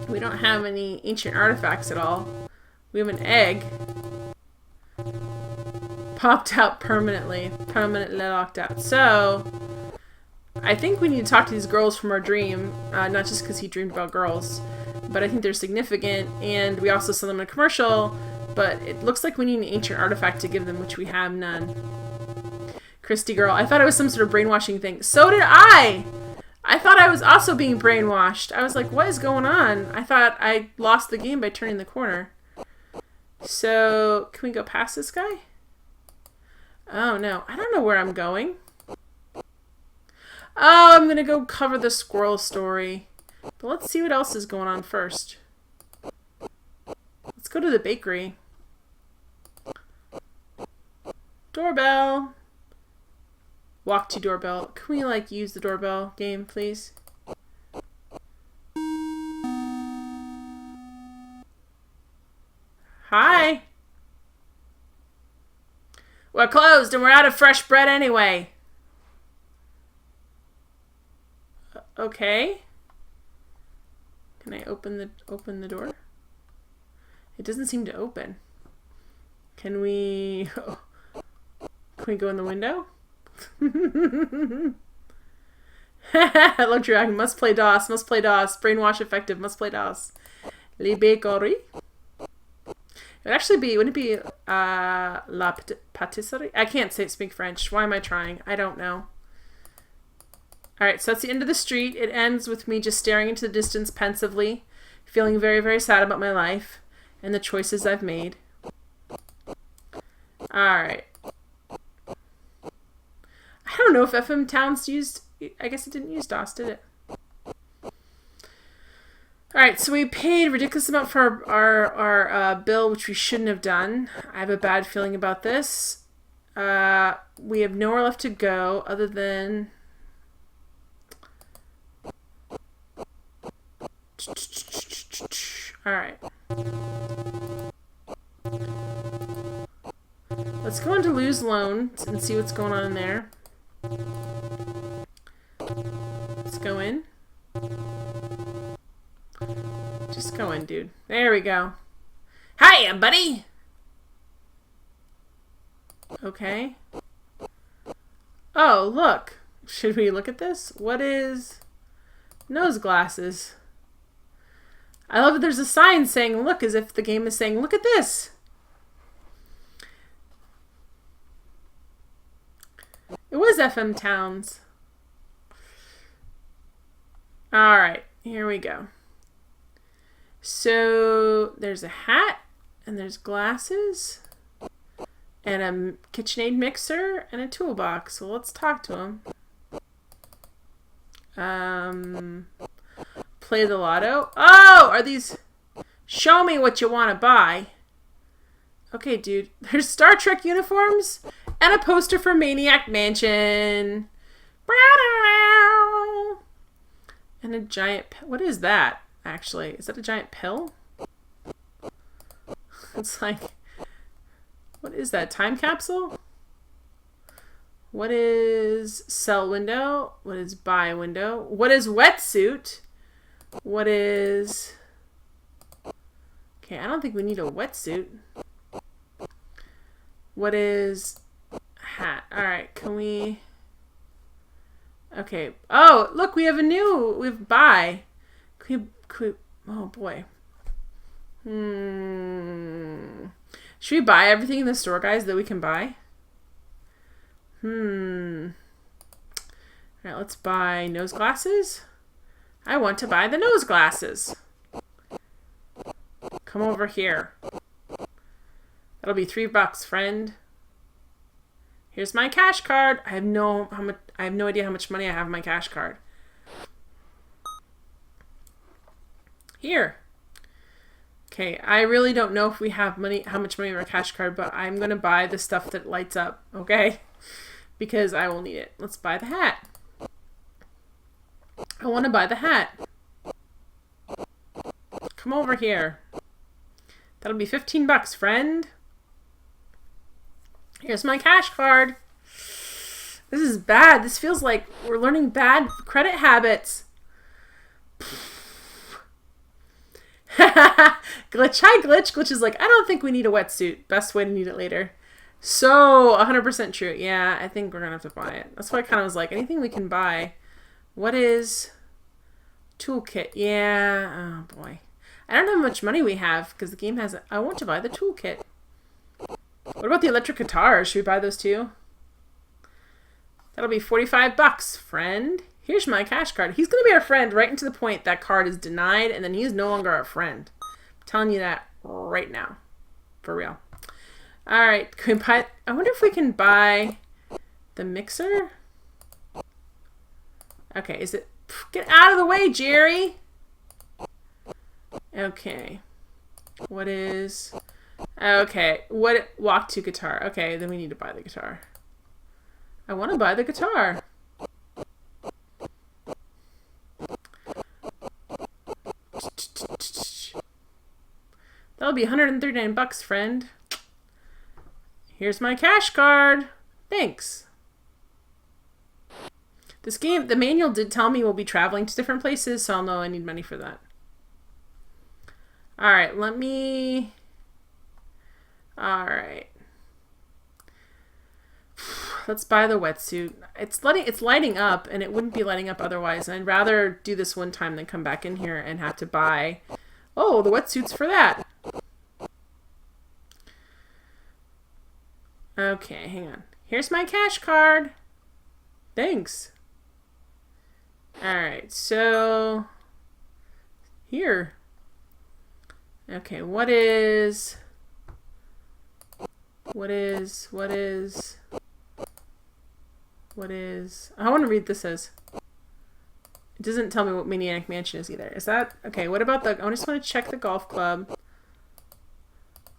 We don't have any ancient artifacts at all. We have an egg. Popped out permanently. Permanently locked out. So, I think we need to talk to these girls from our dream. Not just because he dreamed about girls. But I think they're significant. And we also saw them in a commercial. But it looks like we need an ancient artifact to give them, which we have none. Christy girl. I thought it was some sort of brainwashing thing. So did I! I thought I was also being brainwashed. I was like, what is going on? I thought I lost the game by turning the corner. So, can we go past this guy? Oh, no. I don't know where I'm going. Oh, I'm going to go cover the squirrel story. But let's see what else is going on first. Let's go to the bakery. Doorbell. Walk to doorbell. Can we, like, use the doorbell game, please? Hi. We're closed and we're out of fresh bread anyway. Okay. Can I open the door? It doesn't seem to open. Can we go in the window? Hello, Dragon. Must play DOS. Must play DOS. Brainwash effective. Must play DOS. Le bakery. It would actually be, wouldn't it be la pâtisserie? I can't speak French. Why am I trying? I don't know. Alright, so that's the end of the street. It ends with me just staring into the distance pensively, feeling very, very sad about my life and the choices I've made. Alright. I don't know if FM Towns used, I guess it didn't use DOS, did it? Alright, so we paid a ridiculous amount for our bill, which we shouldn't have done. I have a bad feeling about this. We have nowhere left to go other than... Alright. Let's go into Lou's Loan and see what's going on in there. Let's go in. Just go in, dude. There we go. Hiya, buddy! Okay. Oh, look. Should we look at this? What is... Nose glasses. I love that there's a sign saying look, as if the game is saying, look at this! It was FM Towns. Alright, here we go. So, there's a hat, and there's glasses, and a KitchenAid mixer, and a toolbox. So let's talk to him. Play the lotto. Oh, are these... Show me what you want to buy. Okay, dude. There's Star Trek uniforms, and a poster for Maniac Mansion. And a giant... What is that? Actually, is that a giant pill? It's like, what is that? Time capsule? What is sell window? What is buy window? What is wetsuit? What is... Okay, I don't think we need a wetsuit. What is hat? Alright, can we... Okay. Oh, look, we have buy. Oh boy. Should we buy everything in the store, guys, that we can buy? Alright, let's buy nose glasses. I want to buy the nose glasses. Come over here. That'll be $3, friend. Here's my cash card. I have no idea how much money I have in my cash card. Here. Okay, I really don't know if we have how much money in our cash card, but I'm going to buy the stuff that lights up, okay? Because I will need it. Let's buy the hat. I want to buy the hat. Come over here. That'll be $15, friend. Here's my cash card. This is bad. This feels like we're learning bad credit habits. Glitch. Hi, Glitch. Glitch is like, I don't think we need a wetsuit. Best way to need it later. So, 100% true. Yeah, I think we're going to have to buy it. That's why I kind of was like, anything we can buy. What is toolkit? Yeah. Oh, boy. I don't know how much money we have because the game has... I want to buy the toolkit. What about the electric guitars? Should we buy those too? That'll be $45, friend. Here's my cash card. He's going to be our friend right into the point that card is denied, and then he's no longer our friend. I'm telling you that right now. For real. All right, can we buy? I wonder if we can buy the mixer. Okay, is it? Get out of the way, Jerry. Okay. What is? Okay. What? Walk to guitar. Okay, then we need to buy the guitar. I want to buy the guitar. That'll be 139 bucks, friend. Here's my cash card. Thanks. This game, the manual did tell me we'll be traveling to different places, so I'll know I need money for that. Alright, let me... Alright. Let's buy the wetsuit. It's lighting up, and it wouldn't be lighting up otherwise. And I'd rather do this one time than come back in here and have to buy... Oh, the wetsuit's for that. Okay, hang on. Here's my cash card. Thanks. Alright, so... Here. Okay, what is... I want to read this as. It doesn't tell me what Maniac Mansion is either. Is that... Okay, what about the... I just want to check the golf club.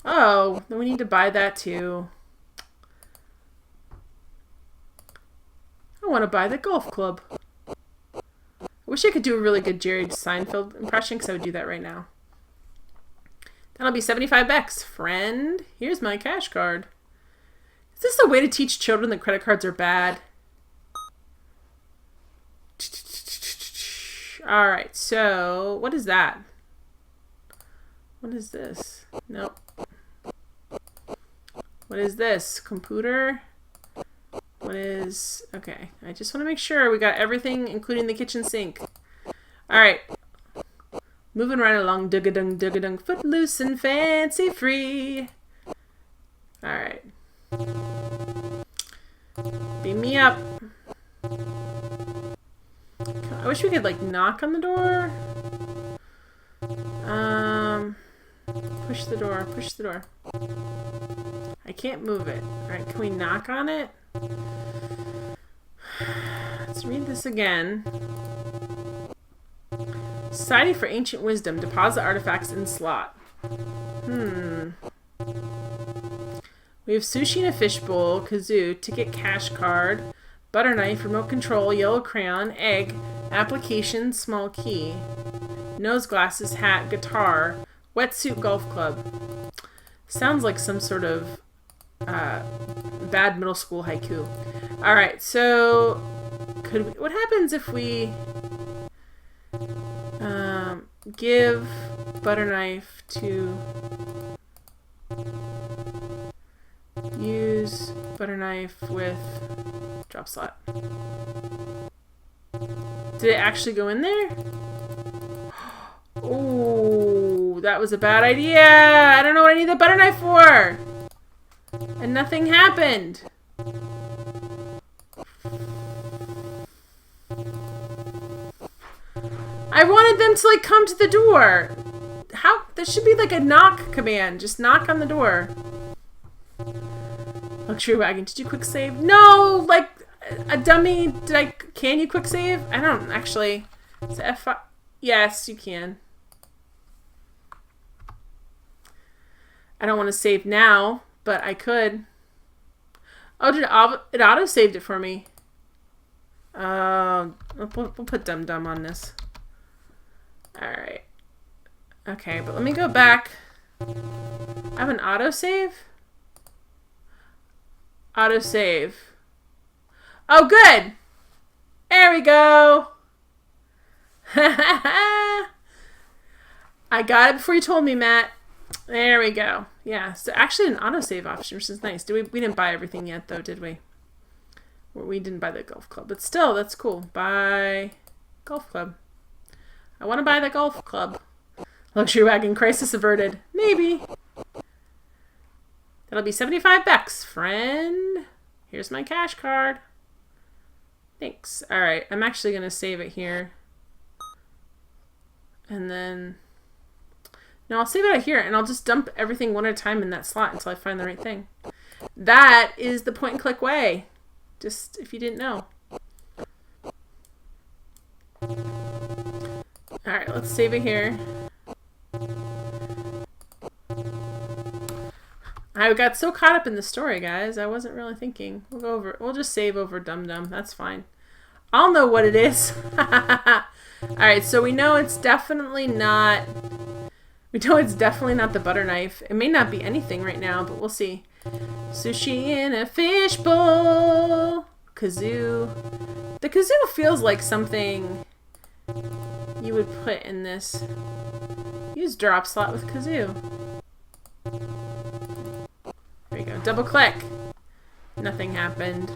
Oh, then we need to buy that too. I want to buy the golf club. I wish I could do a really good Jerry Seinfeld impression, because I would do that right now. That'll be 75 bucks, friend. Here's my cash card. Is this a way to teach children that credit cards are bad? Alright, so what is that? What is this? Nope. What is this? Computer? What is... Okay, I just want to make sure we got everything, including the kitchen sink. Alright. Moving right along. Dug-a-dung, dug-a-dung. Footloose and fancy free. Alright. Beam me up. I wish we could, like, knock on the door. Push the door. Push the door. I can't move it. Alright, can we knock on it? Let's read this again. Society for Ancient Wisdom. Deposit artifacts in slot. We have sushi in a fishbowl, kazoo, ticket, cash card, butter knife, remote control, yellow crayon, egg, application, small key, nose glasses, hat, guitar, wetsuit, golf club. Sounds like some sort of bad middle school haiku. Alright, so what happens if we give butter knife to use butter knife with drop slot? Did it actually go in there? Oh, that was a bad idea. I don't know what I need the butter knife for. And nothing happened. I wanted them to, like, come to the door. How? There should be, like, a knock command. Just knock on the door. Luxury wagon. Did you quick save? No! Like, a dummy. Can you quick save? I don't actually. Is it F5? Yes, you can. I don't want to save now, but I could. Oh, it auto-saved it for me. We'll put dum-dum on this. Alright. Okay, but let me go back. I have an autosave? Autosave. Oh, good! There we go! I got it before you told me, Matt. There we go. Yeah, so actually an autosave option, which is nice. We didn't buy everything yet, though, did we? We didn't buy the golf club. But still, that's cool. Buy golf club. I want to buy the golf club. Luxury wagon, crisis averted. Maybe. That'll be 75 bucks, friend. Here's my cash card. Thanks. Alright, I'm actually going to save it here. And then... No, I'll save it out here, and I'll just dump everything one at a time in that slot until I find the right thing. That is the point and click way. Just if you didn't know. Alright, let's save it here. I got so caught up in the story, guys. I wasn't really thinking. We'll just save over Dum Dum. That's fine. I'll know what it is. Alright, so we know it's definitely not... We know it's definitely not the butter knife. It may not be anything right now, but we'll see. Sushi in a fishbowl. Kazoo. The kazoo feels like something you would put in this. Use drop slot with kazoo. There you go. Double click. Nothing happened.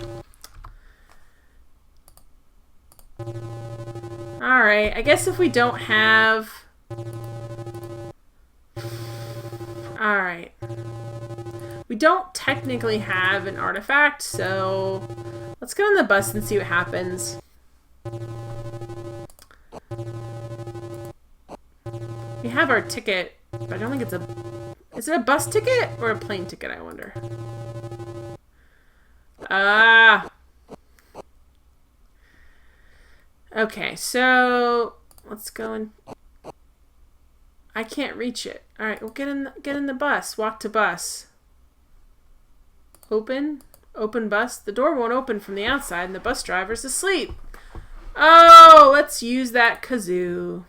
Alright, I guess if we don't have... Alright. We don't technically have an artifact, so let's get on the bus and see what happens. We have our ticket, but I don't think it's a... Is it a bus ticket or a plane ticket, I wonder? Okay, so let's go and... I can't reach it. Alright, well get in the bus. Walk to bus. Open bus. The door won't open from the outside and the bus driver's asleep. Oh, let's use that kazoo.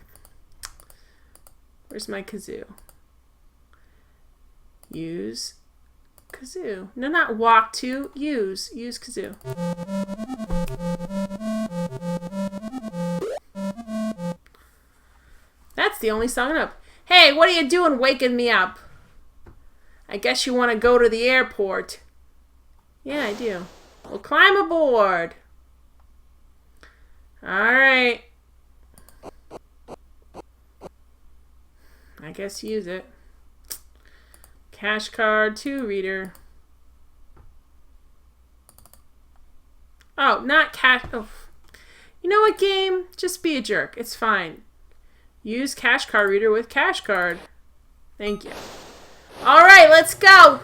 Where's my kazoo? Use kazoo. No, not walk to. Use kazoo. That's the only song up. Hey, what are you doing waking me up? I guess you want to go to the airport. Yeah, I do. Well, climb aboard. Alright. I guess use it. Cash card, 2 reader. Oh, not cash. Oh. You know what, game? Just be a jerk. It's fine. Use cash card reader with cash card. Thank you. Alright, let's go!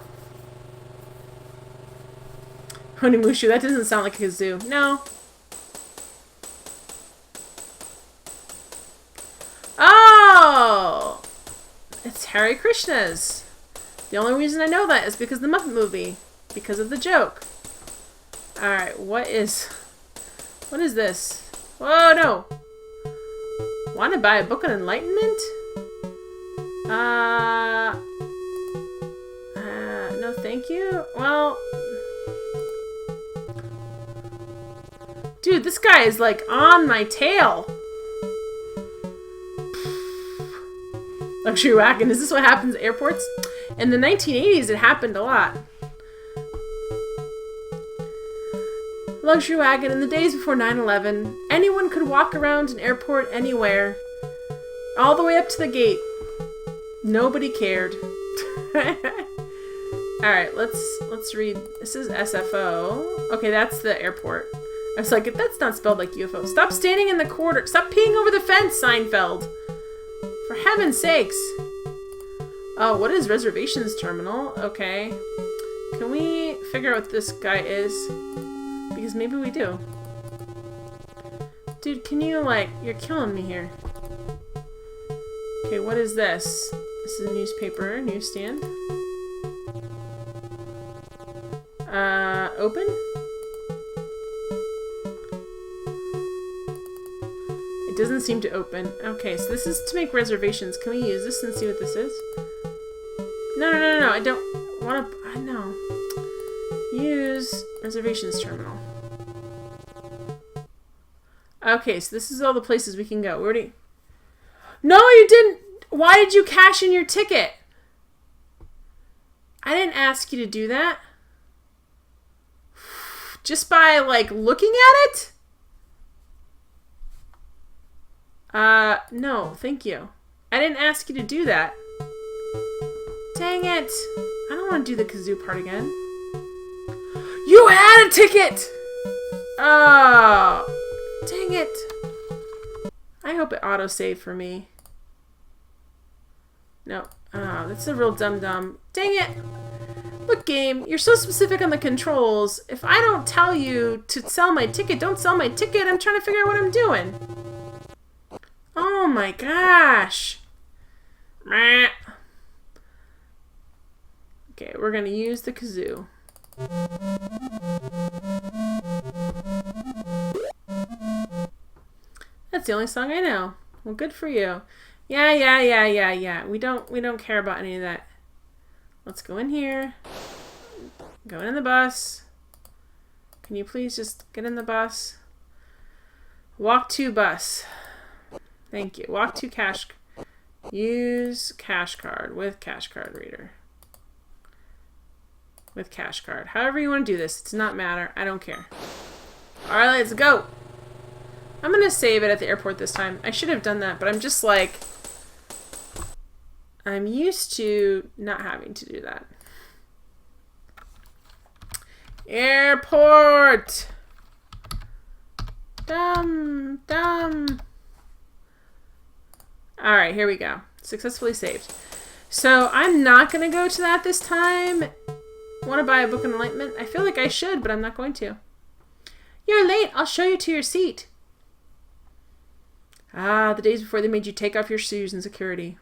Onimushu, that doesn't sound like a kazoo. No. Oh! It's Hare Krishna's. The only reason I know that is because of the Muppet movie. Because of the joke. Alright, what is this? Whoa, no! Want to buy a book on enlightenment? No thank you? Well... Dude, this guy is like on my tail. Luxury wagon. Is this what happens at airports? In the 1980s, it happened a lot. Luxury wagon. In the days before 9/11, anyone could walk around an airport anywhere, all the way up to the gate. Nobody cared. All right, let's read. This is SFO. Okay, that's the airport. I was like, that's not spelled like UFO. Stop standing in the corner. Stop peeing over the fence, Seinfeld. For heaven's sakes. Oh, what is reservations terminal? Okay. Can we figure out what this guy is? Because maybe we do. Dude, can you, like, you're killing me here. Okay, what is this? This is a newspaper, newsstand. Open? It doesn't seem to open. Okay, so this is to make reservations. Can we use this and see what this is? No, I don't want to... I know. Use reservations terminal. Okay, so this is all the places we can go. We already... No, you didn't! Why did you cash in your ticket? I didn't ask you to do that. Just by, like, looking at it? No, thank you. I didn't ask you to do that. Dang it. I don't want to do the kazoo part again. You had a ticket! Oh, dang it. I hope it autosaved for me. No. Oh, that's a real dum-dum. Dang it. Look, game, you're so specific on the controls. If I don't tell you to sell my ticket, don't sell my ticket. I'm trying to figure out what I'm doing. Oh my gosh. Okay, we're gonna use the kazoo. That's the only song I know. Well, good for you. Yeah. We don't care about any of that. Let's go in here. Go in the bus. Can you please just get in the bus? Walk to bus. Thank you. Walk to cash. Use cash card with cash card reader. With cash card. However you want to do this. It does not matter. I don't care. Alright, let's go. I'm going to save it at the airport this time. I should have done that, but I'm just like... I'm used to not having to do that. Airport! Dumb. Alright, here we go. Successfully saved. So, I'm not going to go to that this time. Want to buy a book of enlightenment? I feel like I should, but I'm not going to. You're late. I'll show you to your seat. Ah, the days before they made you take off your shoes in security.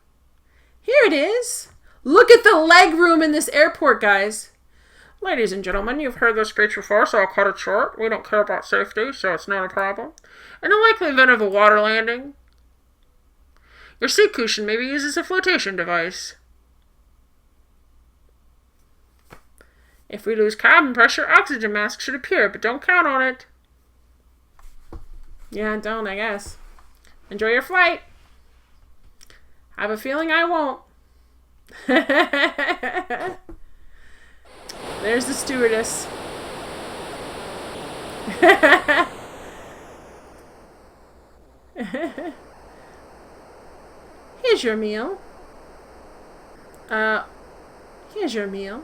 Here it is. Look at the leg room in this airport, guys. Ladies and gentlemen, you've heard this speech before, so I'll cut it short. We don't care about safety, so it's not a problem. In the likely event of a water landing, your seat cushion may be used as a flotation device. If we lose cabin pressure, oxygen masks should appear, but don't count on it. Yeah, don't, I guess. Enjoy your flight. I have a feeling I won't. There's the stewardess. Here's your meal. Here's your meal.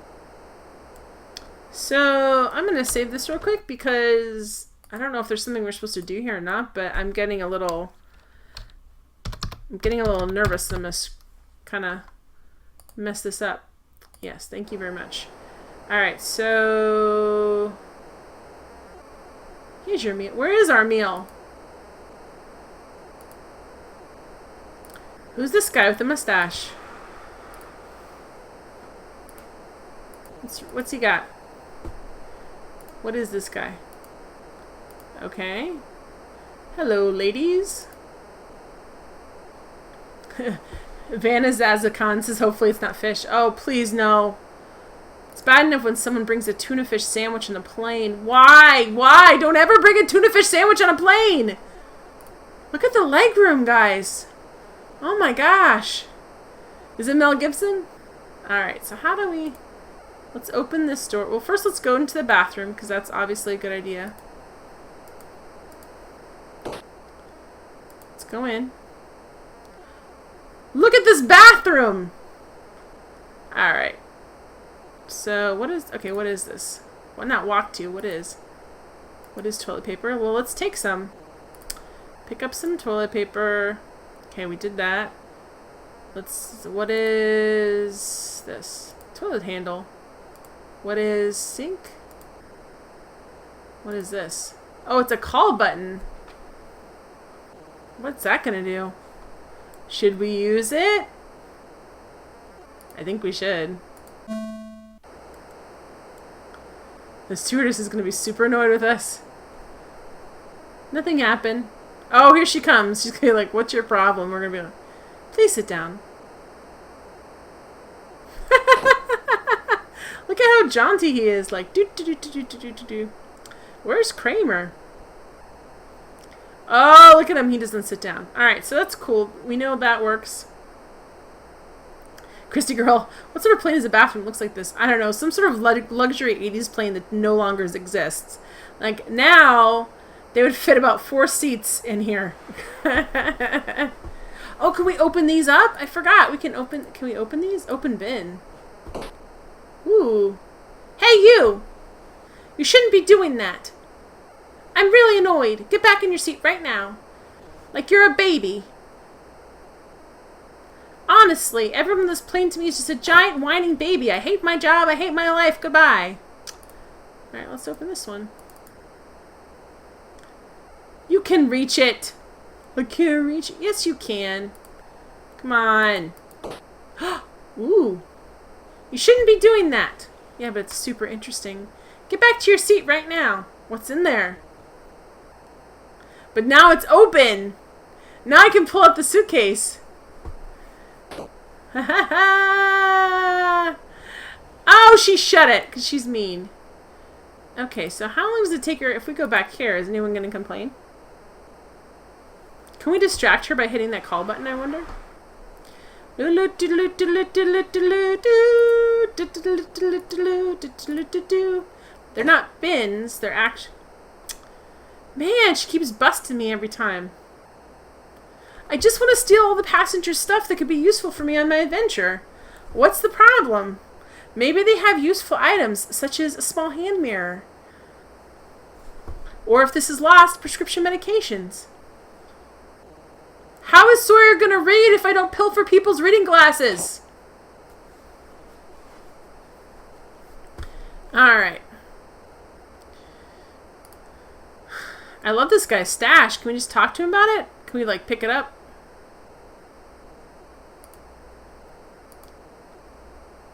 So, I'm going to save this real quick because I don't know if there's something we're supposed to do here or not, but I'm getting a little nervous. I'm going to kind of mess this up. Yes, thank you very much. Alright, so... Here's your meal. Where is our meal? Who's this guy with the mustache? What's he got? What is this guy? Okay. Hello, ladies. Vanna Zazakan says hopefully it's not fish. Oh, please, no. It's bad enough when someone brings a tuna fish sandwich on a plane. Why? Why? Don't ever bring a tuna fish sandwich on a plane! Look at the legroom, guys. Oh my gosh. Is it Mel Gibson? Alright, so how do we... Let's open this door. Well, first let's go into the bathroom, because that's obviously a good idea. Let's go in. Look at this bathroom! Alright. So, what is... Okay, what is this? Well, not walk to. What is toilet paper? Well, let's take some. Pick up some toilet paper. Okay, we did that. Let's... What is this? Toilet handle. What is sink? What is this? Oh, it's a call button. What's that gonna do? Should we use it? I think we should. The stewardess is gonna be super annoyed with us. Nothing happened. Oh, here she comes. She's gonna be like, what's your problem? We're gonna be like, please sit down. Look at how jaunty he is. Like, do. Where's Kramer? Oh, look at him. He doesn't sit down. Alright, so that's cool. We know that works. Christy girl, what sort of plane is a bathroom looks like this? I don't know. Some sort of luxury 80s plane that no longer exists. Like, now, they would fit about 4 seats in here. Oh, can we open these up? I forgot. Can we open these? Open bin. Ooh. Hey, you! You shouldn't be doing that. I'm really annoyed. Get back in your seat right now. Like you're a baby. Honestly, everyone that's playing to me is just a giant whining baby. I hate my job. I hate my life. Goodbye. Alright, let's open this one. You can reach it. I can't reach it. Yes, you can. Come on. Ooh. You shouldn't be doing that. Yeah, but it's super interesting. Get back to your seat right now. What's in there? But now it's open. Now I can pull out the suitcase. Ha ha ha! Oh, she shut it because she's mean. Okay, so how long does it take her if we go back here? Is anyone going to complain? Can we distract her by hitting that call button, I wonder? They're not bins, they're actually... Man, she keeps busting me every time. I just want to steal all the passenger stuff that could be useful for me on my adventure. What's the problem? Maybe they have useful items, such as a small hand mirror. Or if this is lost, prescription medications. How is Sawyer gonna read if I don't pilfer people's reading glasses? Alright. I love this guy's stash. Can we just talk to him about it? Can we, like, pick it up?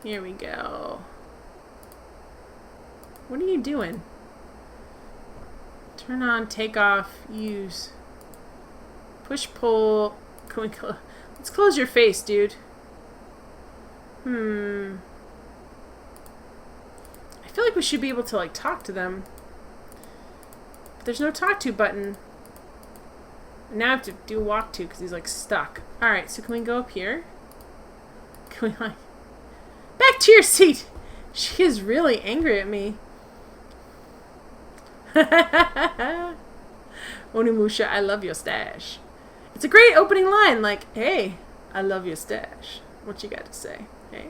Here we go. What are you doing? Turn on, take off, use. Push, pull. Can we let's close your face, dude. I feel like we should be able to, like, talk to them. But there's no talk to button. Now I have to do walk to because he's, like, stuck. Alright, so can we go up here? Can we, like... Back to your seat! She is really angry at me. Onimusha, I love your stash. It's a great opening line, like, hey, I love your stash. What you got to say? Hey.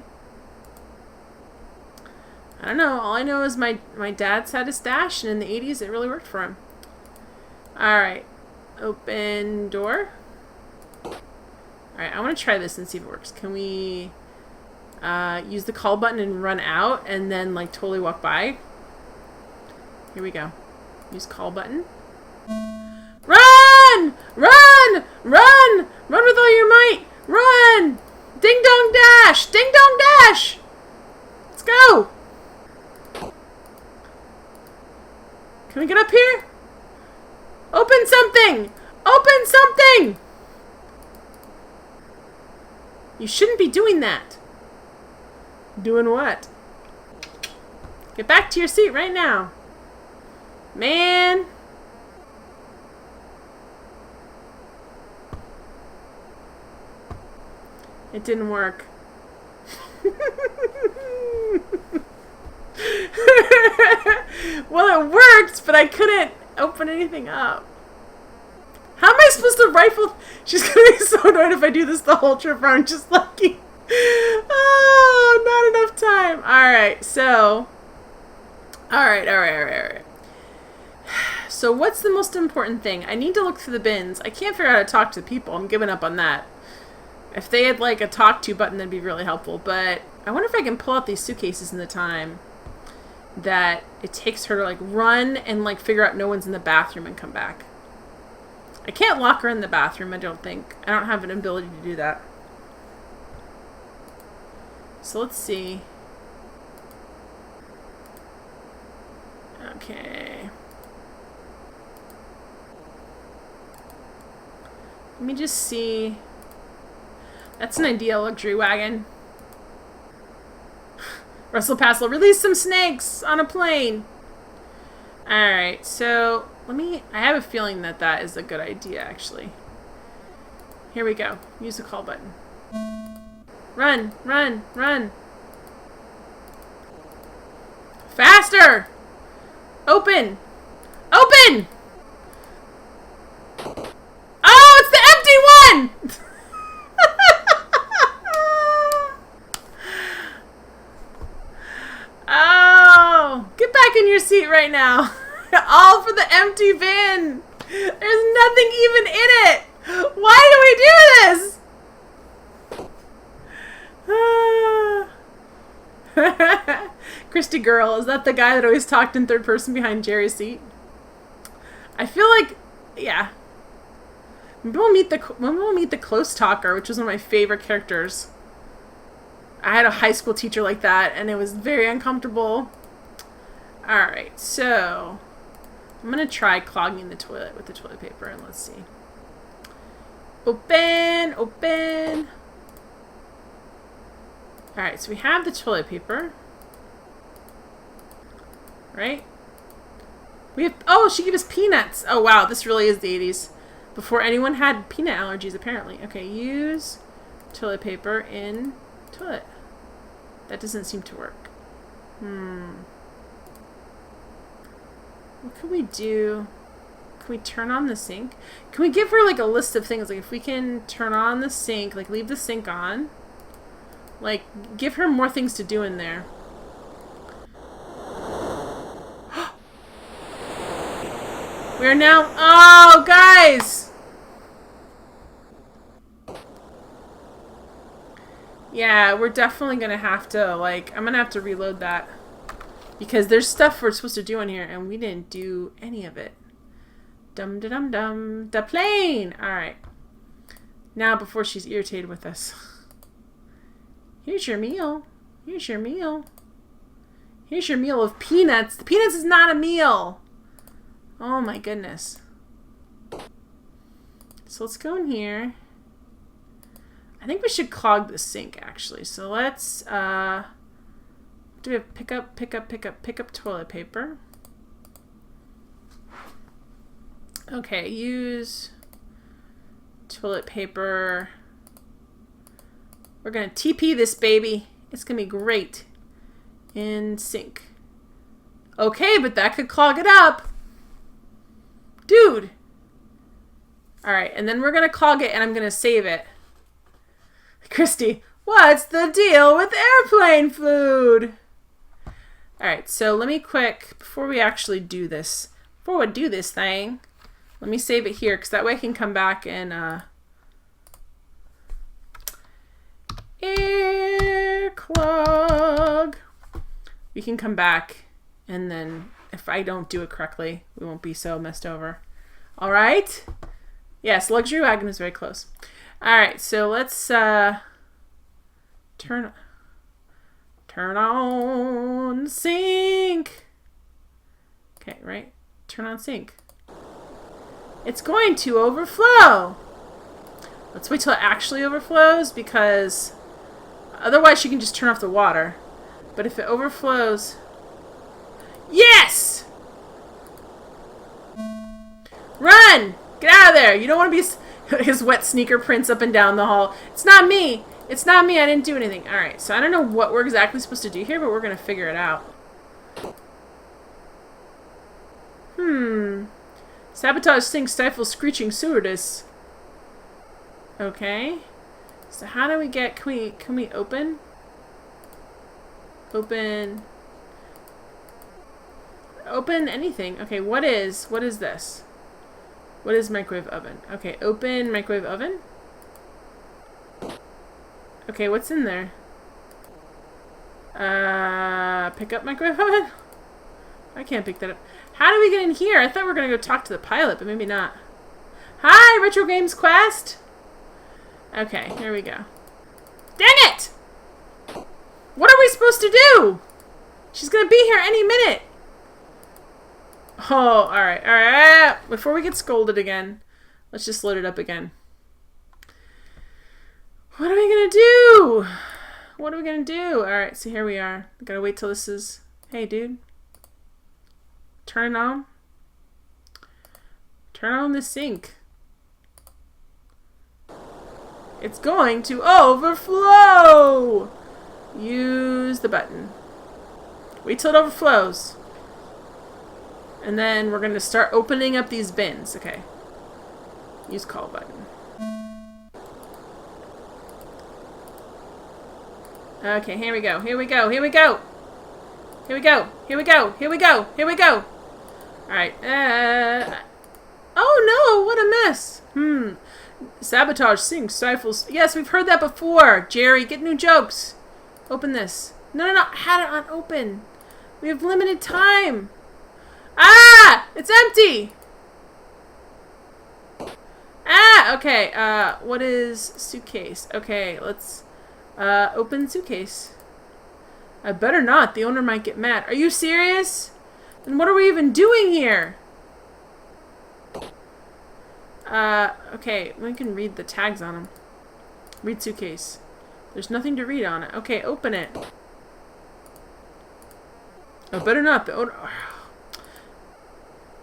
I don't know. All I know is my dad's had a stash, and in the 80s it really worked for him. Alright. Open door. Alright, I want to try this and see if it works. Can we use the call button and run out and then, like, totally walk by? Here we go. Use call button. Run! Run! Run! Run with all your might! Run! Ding dong dash! Ding dong dash! Let's go! Can we get up here? Open something! Open something! You shouldn't be doing that. Doing what? Get back to your seat right now. Man. It didn't work. Well, it worked, but I couldn't open anything up. How am I supposed to rifle? She's gonna be so annoyed if I do this the whole trip around just lucky. Oh, not enough time. Alright, so. Alright. So what's the most important thing? I need to look through the bins. I can't figure out how to talk to people. I'm giving up on that. If they had, like, a talk to button, that'd be really helpful. But I wonder if I can pull out these suitcases in the time that it takes her to, like, run and, like, figure out no one's in the bathroom and come back. I can't lock her in the bathroom, I don't think. I don't have an ability to do that. So let's see. Okay. Let me just see. That's an ideal luxury wagon. Russell Passel, release some snakes on a plane. Alright, so I have a feeling that that is a good idea, actually. Here we go. Use the call button. Run, run, run. Faster! Open! Open! Oh, it's the empty one! Oh, get back in your seat right now. All for the empty bin. There's nothing even in it. Why do we do this? Christy Girl, is that the guy that always talked in third person behind Jerry's seat? I feel like, yeah. Maybe we'll meet the close talker, which was one of my favorite characters. I had a high school teacher like that, and it was very uncomfortable. Alright, so I'm going to try clogging the toilet with the toilet paper, and let's see. Open, open. Alright, so we have the toilet paper. Right? We have, oh, she gave us peanuts. Oh, wow, this really is the 80s. Before anyone had peanut allergies, apparently. Okay, use toilet paper in toilet. That doesn't seem to work. What can we do? Can we turn on the sink? Can we give her, like, a list of things? Like, if we can turn on the sink, like, leave the sink on. Like, give her more things to do in there. We're now... Oh, guys! Yeah, we're definitely going to have to, like... I'm going to have to reload that. Because there's stuff we're supposed to do in here, and we didn't do any of it. Dum-da-dum-dum. The plane! Alright. Now, before she's irritated with us. Here's your meal. Here's your meal. Here's your meal of peanuts. The peanuts is not a meal. Oh my goodness. So let's go in here. I think we should clog the sink actually. So let's do we have pick up toilet paper. Okay, use toilet paper. We're gonna TP this baby. It's gonna be great. In sink. Okay, but that could clog it up. Dude! Alright, and then we're gonna clog it and I'm gonna save it. Christy, what's the deal with airplane food? Alright, so let me before we actually do this, before we do this thing, let me save it here, because that way I can come back and, air clog. We can come back, and then if I don't do it correctly, we won't be so messed over. Alright? Yes, luxury wagon is very close. Alright, so let's, turn on the sink. Okay, right? Turn on sink. It's going to overflow. Let's wait till it actually overflows, because otherwise she can just turn off the water. But if it overflows... Yes! Run! Get out of there! You don't want to be... His wet sneaker prints up and down the hall. It's not me! It's not me! I didn't do anything. Alright, so I don't know what we're exactly supposed to do here, but we're going to figure it out. Sabotage sink, stifle screeching stewardess. Okay. So how do we get... Can we open? Open anything. Okay, what is this? What is microwave oven? Okay, open microwave oven. Okay, what's in there? Pick up microwave oven? I can't pick that up. How do we get in here? I thought we were gonna go talk to the pilot, but maybe not. Hi, Retro Games Quest! Okay, here we go. Dang it! What are we supposed to do? She's gonna be here any minute. Oh, alright, alright. Before we get scolded again, let's just load it up again. What are we gonna do? What are we gonna do? Alright, so here we are. We gotta wait till this is... Hey, dude. Turn it on. Turn on the sink. It's going to overflow! Use the button. Wait till it overflows. And then we're going to start opening up these bins. Okay. Use call button. Okay, here we go. Here we go. Here we go. Here we go. Here we go. Here we go. Here we go. Alright. Oh no, what a mess. Sabotage, sink, stifles. Yes, we've heard that before. Jerry, get new jokes. Open this. No, I had it on open. We have limited time. Ah! It's empty! Ah! Okay, what is suitcase? Okay, let's, open suitcase. I better not. The owner might get mad. Are you serious? Then what are we even doing here? Okay, we can read the tags on them. Read suitcase. There's nothing to read on it. Okay, open it. Oh, better not. The owner...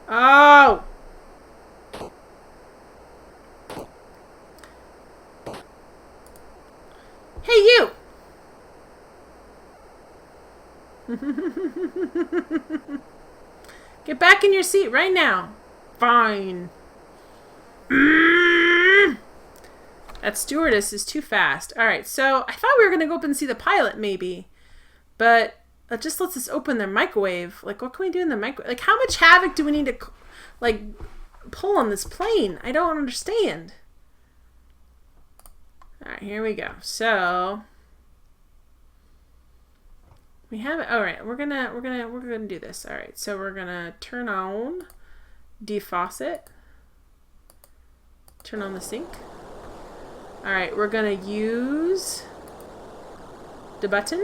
Oh! Hey, you! Get back in your seat right now. Fine. That stewardess is too fast. Alright, so I thought we were going to go up and see the pilot, maybe. But it just lets us open their microwave. Like, what can we do in the microwave? Like, how much havoc do we need to, like, pull on this plane? I don't understand. Alright, here we go. So... we have it. All right, we're gonna do this. All right, so we're gonna turn on defaucet. Turn on the sink. All right, we're gonna use the button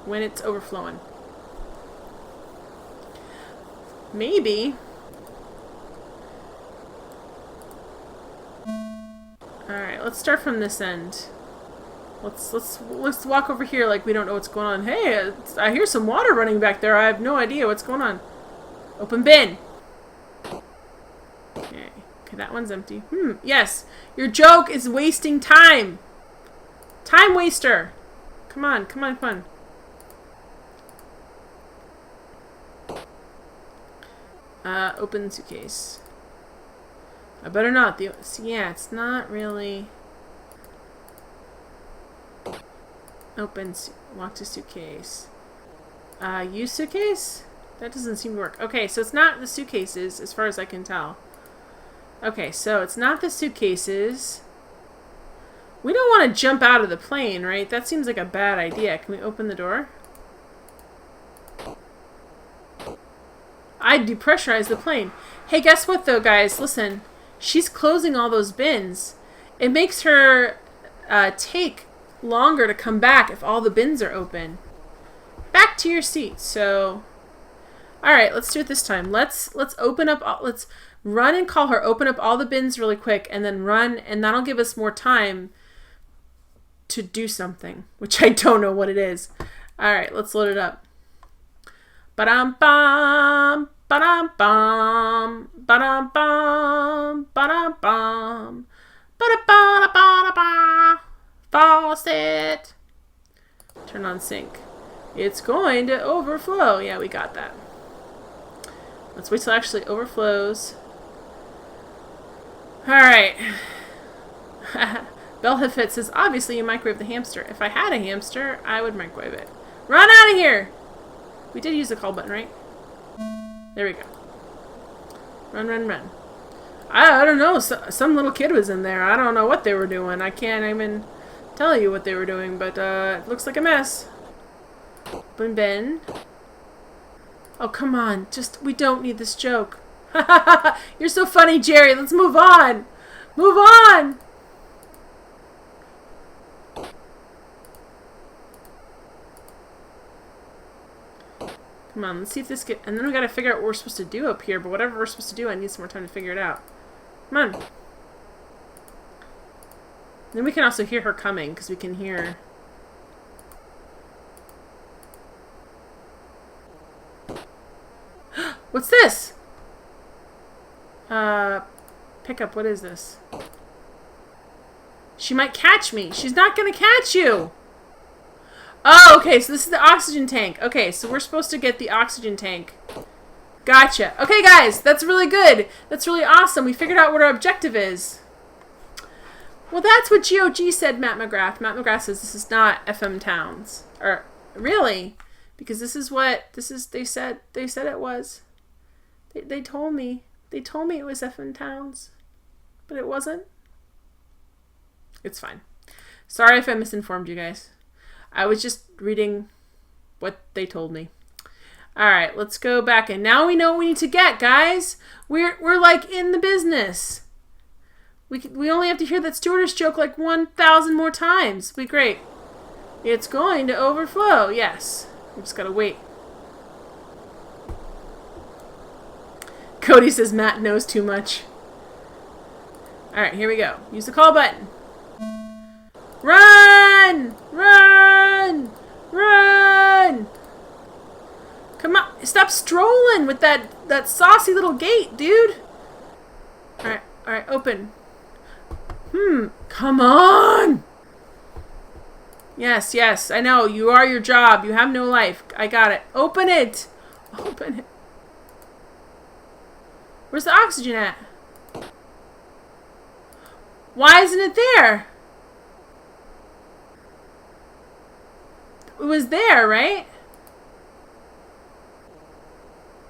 when it's overflowing. Maybe. All right, let's start from this end. Let's walk over here like we don't know what's going on. Hey, I hear some water running back there. I have no idea what's going on. Open bin. Okay, that one's empty. Yes, your joke is wasting time. Time waster. Come on. Open suitcase. I better not. Yeah, it's not really... Open, walk to suitcase. Use suitcase? That doesn't seem to work. Okay, so it's not the suitcases, as far as I can tell. Okay, so it's not the suitcases. We don't want to jump out of the plane, right? That seems like a bad idea. Can we open the door? I'd depressurize the plane. Hey, guess what, though, guys? Listen. She's closing all those bins. It makes her take... longer to come back if all the bins are open. Back to your seat. So, all right, let's do it this time. Let's open up. Let's run and call her. Open up all the bins really quick, and then run, and that'll give us more time to do something, which I don't know what it is. All right, let's load it up. Ba-dum bum, ba-dum bum, ba-dum bum, ba-dum bum, ba-da-ba-da-ba-da-ba. Faucet. Turn on sink. It's going to overflow. Yeah, we got that. Let's wait till it actually overflows. Alright. Bellhifit says, obviously you microwave the hamster. If I had a hamster, I would microwave it. Run out of here! We did use the call button, right? There we go. Run. I don't know. Some little kid was in there. I don't know what they were doing. I can't even... tell you what they were doing, but it looks like a mess. Open bin. Oh, come on. We don't need this joke. You're so funny, Jerry. Let's move on. Move on. Come on, let's see if this get... and then we gotta figure out what we're supposed to do up here, but whatever we're supposed to do, I need some more time to figure it out. Come on. Then we can also hear her coming, because we can hear... What's this? Pickup, what is this? She might catch me. She's not gonna catch you! Oh, okay, so this is the oxygen tank. Okay, so we're supposed to get the oxygen tank. Gotcha. Okay, guys, that's really good. That's really awesome. We figured out what our objective is. Well, that's what GOG said, Matt McGrath. Matt McGrath says this is not FM Towns. Or, really? Because this is what, they said it was. They told me. They told me it was FM Towns. But it wasn't. It's fine. Sorry if I misinformed you guys. I was just reading what they told me. All right, let's go back. And now we know what we need to get, guys. We're like in the business. We only have to hear that stewardess joke like 1,000 more times. Be great. It's going to overflow. Yes. We just gotta wait. Cody says Matt knows too much. All right, here we go. Use the call button. Run! Run! Run! Come on. Stop strolling with that saucy little gate, dude. All right, open. Come on! Yes, yes, I know. You are your job. You have no life. I got it. Open it! Open it. Where's the oxygen at? Why isn't it there? It was there, right?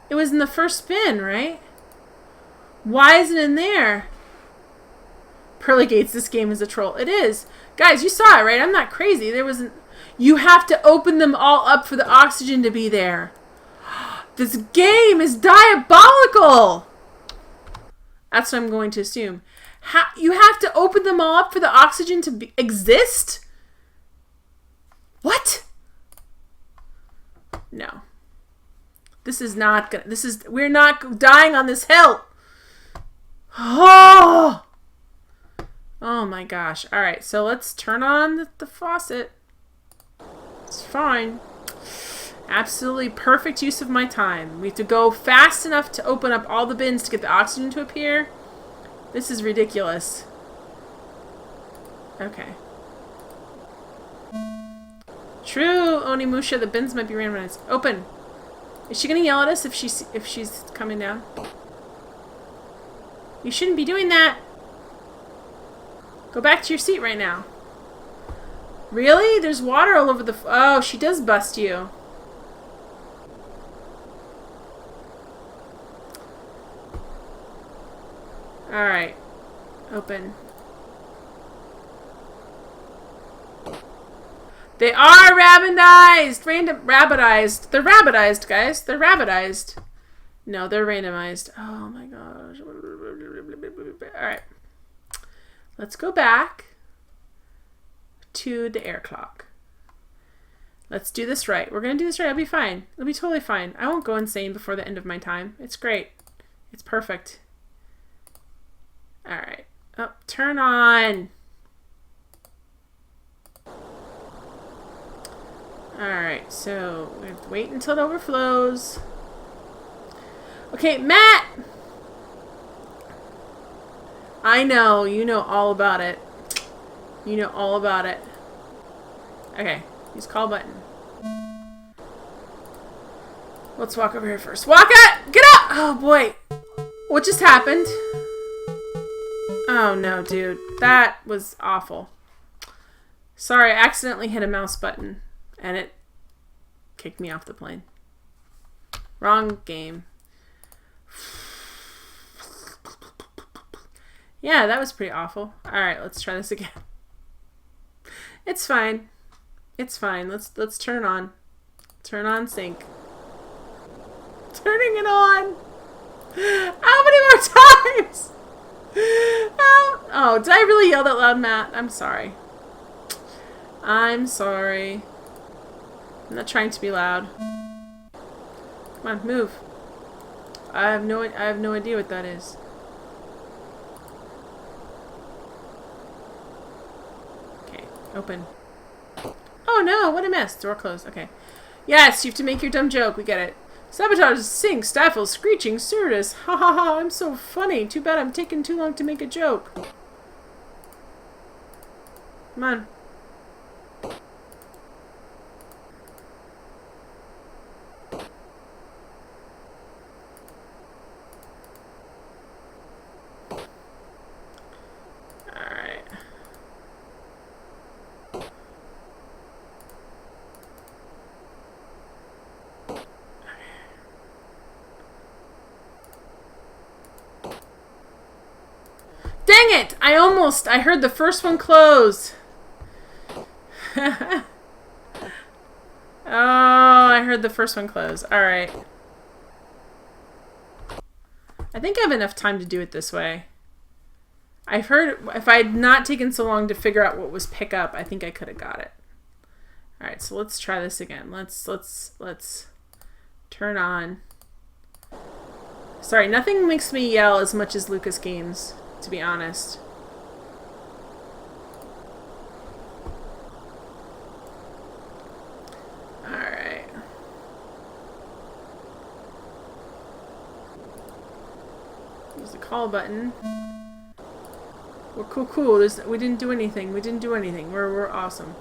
It was in the first spin, right? Why isn't it in there? Pearly Gates, this game is a troll. It is. Guys, you saw it, right? I'm not crazy. There wasn't... You have to open them all up for the oxygen to be there. This game is diabolical! That's what I'm going to assume. You have to open them all up for the oxygen to exist? What? No. This is not gonna... We're not dying on this hill! Oh! Oh my gosh. Alright, so let's turn on the faucet. It's fine. Absolutely perfect use of my time. We have to go fast enough to open up all the bins to get the oxygen to appear. This is ridiculous. Okay. True, Onimusha, the bins might be randomized. Open. Is she gonna yell at us if she's coming down? You shouldn't be doing that. Go back to your seat right now. Really? There's water all over the... Oh, she does bust you. Alright. Open. They are rabbitized! Rabbitized. They're rabbitized, guys. They're rabbitized. No, they're randomized. Oh my gosh. Alright. Let's go back to the air clock. Let's do this right. We're going to do this right. It'll be fine. It'll be totally fine. I won't go insane before the end of my time. It's great. It's perfect. Alright. Oh, turn on. Alright, so we have to wait until it overflows. Okay, Matt! I know, you know all about it. You know all about it. Okay, use call button. Let's walk over here first. Walk it! Get up! Oh boy. What just happened? Oh no, dude. That was awful. Sorry, I accidentally hit a mouse button and it kicked me off the plane. Wrong game. Yeah, that was pretty awful. Alright, let's try this again. It's fine. It's fine. Let's turn on. Turn on sync. Turning it on! How many more times? Oh, did I really yell that loud, Matt? I'm sorry. I'm sorry. I'm not trying to be loud. Come on, move. I have no idea what that is. Okay, open. Oh no, what a mess. Door closed. Okay. Yes, you have to make your dumb joke. We get it. Sabotage, sink, stifle, screeching, stewardess. Ha ha ha, I'm so funny. Too bad I'm taking too long to make a joke. Come on. Alright. Dang it! I heard the first one close. Oh, I heard the first one close. Alright. I think I have enough time to do it this way. I've heard if I had not taken so long to figure out what was pick up, I think I could have got it. Alright, so let's try this again. Let's turn on. Sorry, nothing makes me yell as much as Lucas games, to be honest. Alright. Use the call button. We're cool. We didn't do anything. We're awesome.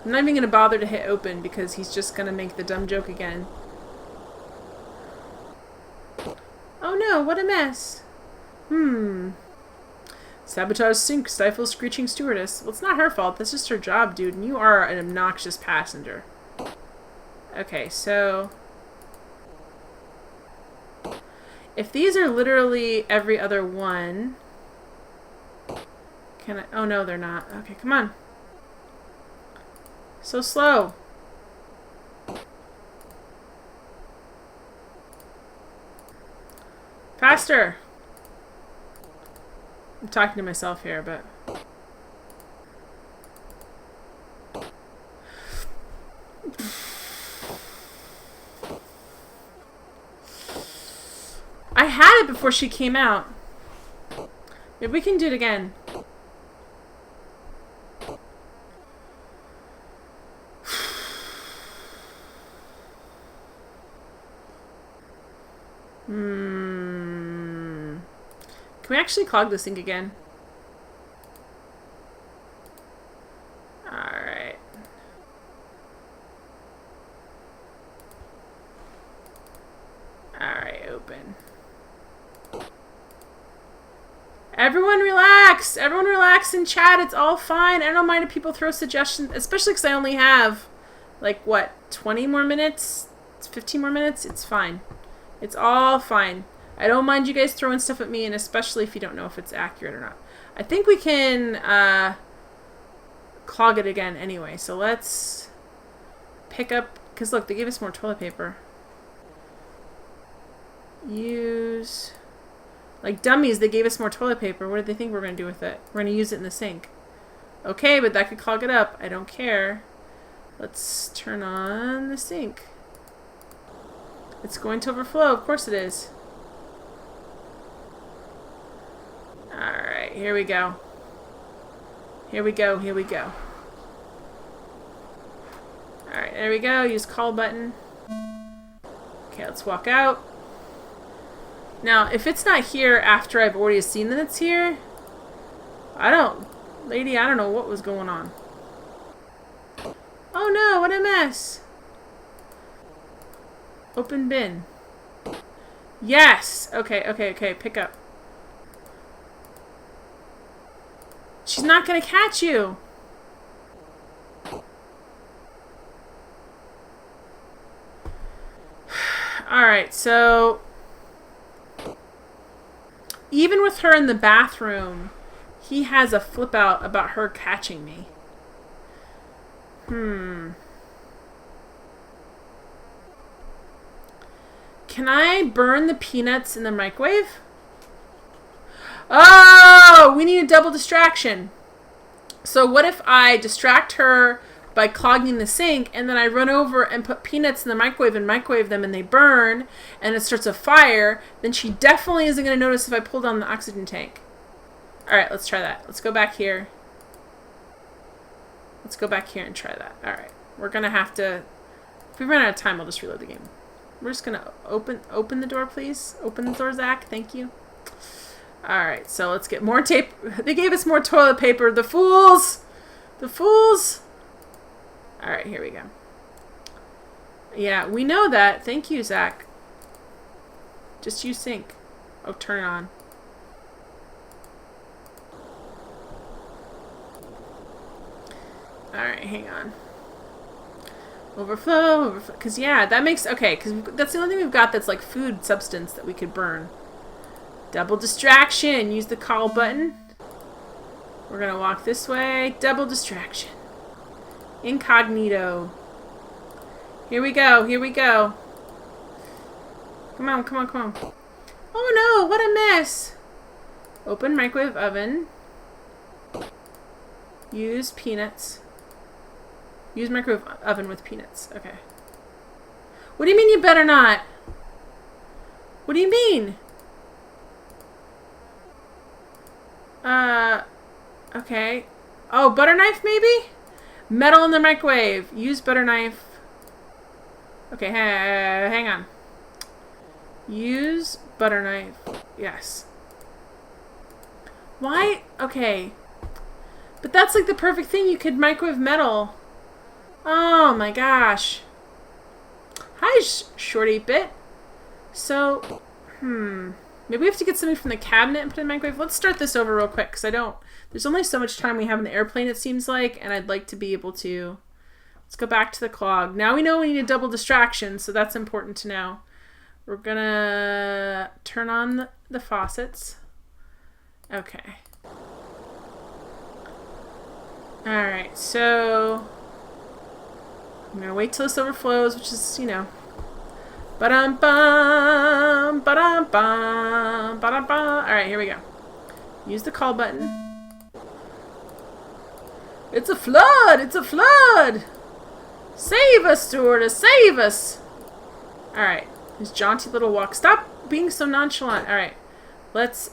I'm not even going to bother to hit open because he's just going to make the dumb joke again. Oh no, what a mess. Sabotage sink, stifle screeching stewardess. Well, it's not her fault. That's just her job, dude. And you are an obnoxious passenger. Okay, so... if these are literally every other one... can I... oh no, they're not. Okay, come on. So slow. Faster! I'm talking to myself here, but... I had it before she came out. Maybe we can do it again. Can we actually clog the sink again? Alright. Alright, open. Everyone relax! Everyone relax in chat. It's all fine. I don't mind if people throw suggestions, especially because I only have, like, what, 20 more minutes? 15 more minutes? It's fine. It's all fine. I don't mind you guys throwing stuff at me, and especially if you don't know if it's accurate or not. I think we can clog it again anyway. So let's pick up... because look, they gave us more toilet paper. Use... like dummies, they gave us more toilet paper. What do they think we're going to do with it? We're going to use it in the sink. Okay, but that could clog it up. I don't care. Let's turn on the sink. It's going to overflow. Of course it is. Alright, here we go. Here we go. Alright, there we go. Use call button. Okay, let's walk out. Now, if it's not here after I've already seen that it's here, lady, I don't know what was going on. Oh no, what a mess. Open bin. Yes! Okay, pick up. She's not gonna catch you! Alright, so... even with her in the bathroom, he has a flip out about her catching me. Can I burn the peanuts in the microwave? Oh, we need a double distraction. So what if I distract her by clogging the sink, and then I run over and put peanuts in the microwave and microwave them and they burn and it starts a fire? Then she definitely isn't going to notice if I pull down the oxygen tank. Alright, let's try that. Let's go back here. Let's go back here and try that. Alright, we're going to have to... if we run out of time, I'll just reload the game. We're just going to open the door, please. Open the door, Zack. Thank you. Alright, so let's get more tape. They gave us more toilet paper. The fools! The fools! Alright, here we go. Yeah, we know that. Thank you, Zack. Just use sink. Oh, turn it on. Alright, hang on. Overflow. Because, yeah, that makes... okay, because that's the only thing we've got that's like food substance that we could burn. Double distraction. Use the call button. We're gonna walk this way. Double distraction. Incognito. Here we go. Here we go. Come on, come on, come on. Oh no, what a mess. Open microwave oven. Use peanuts. Use microwave oven with peanuts. Okay. What do you mean you better not? What do you mean? Okay. Oh, butter knife maybe? Metal in the microwave. Use butter knife. Okay, hang on. Use butter knife. Yes. Why? Okay. But that's like the perfect thing. You could microwave metal. Oh my gosh. Hi, Short 8-Bit. So, maybe we have to get something from the cabinet and put it in the microwave. Let's start this over real quick because there's only so much time we have in the airplane, it seems like, and I'd like to be able to. Let's go back to the clog. Now we know we need a double distraction, so that's important to know. We're gonna turn on the faucets. Okay. Alright, so I'm gonna wait till this overflows, which is, you know. Ba-dum-bum, ba-dum-bum, ba-dum-bum. Alright, here we go. Use the call button. It's a flood! It's a flood! Save us, stewardess! Save us! Alright. His jaunty little walk. Stop being so nonchalant. Alright. Let's...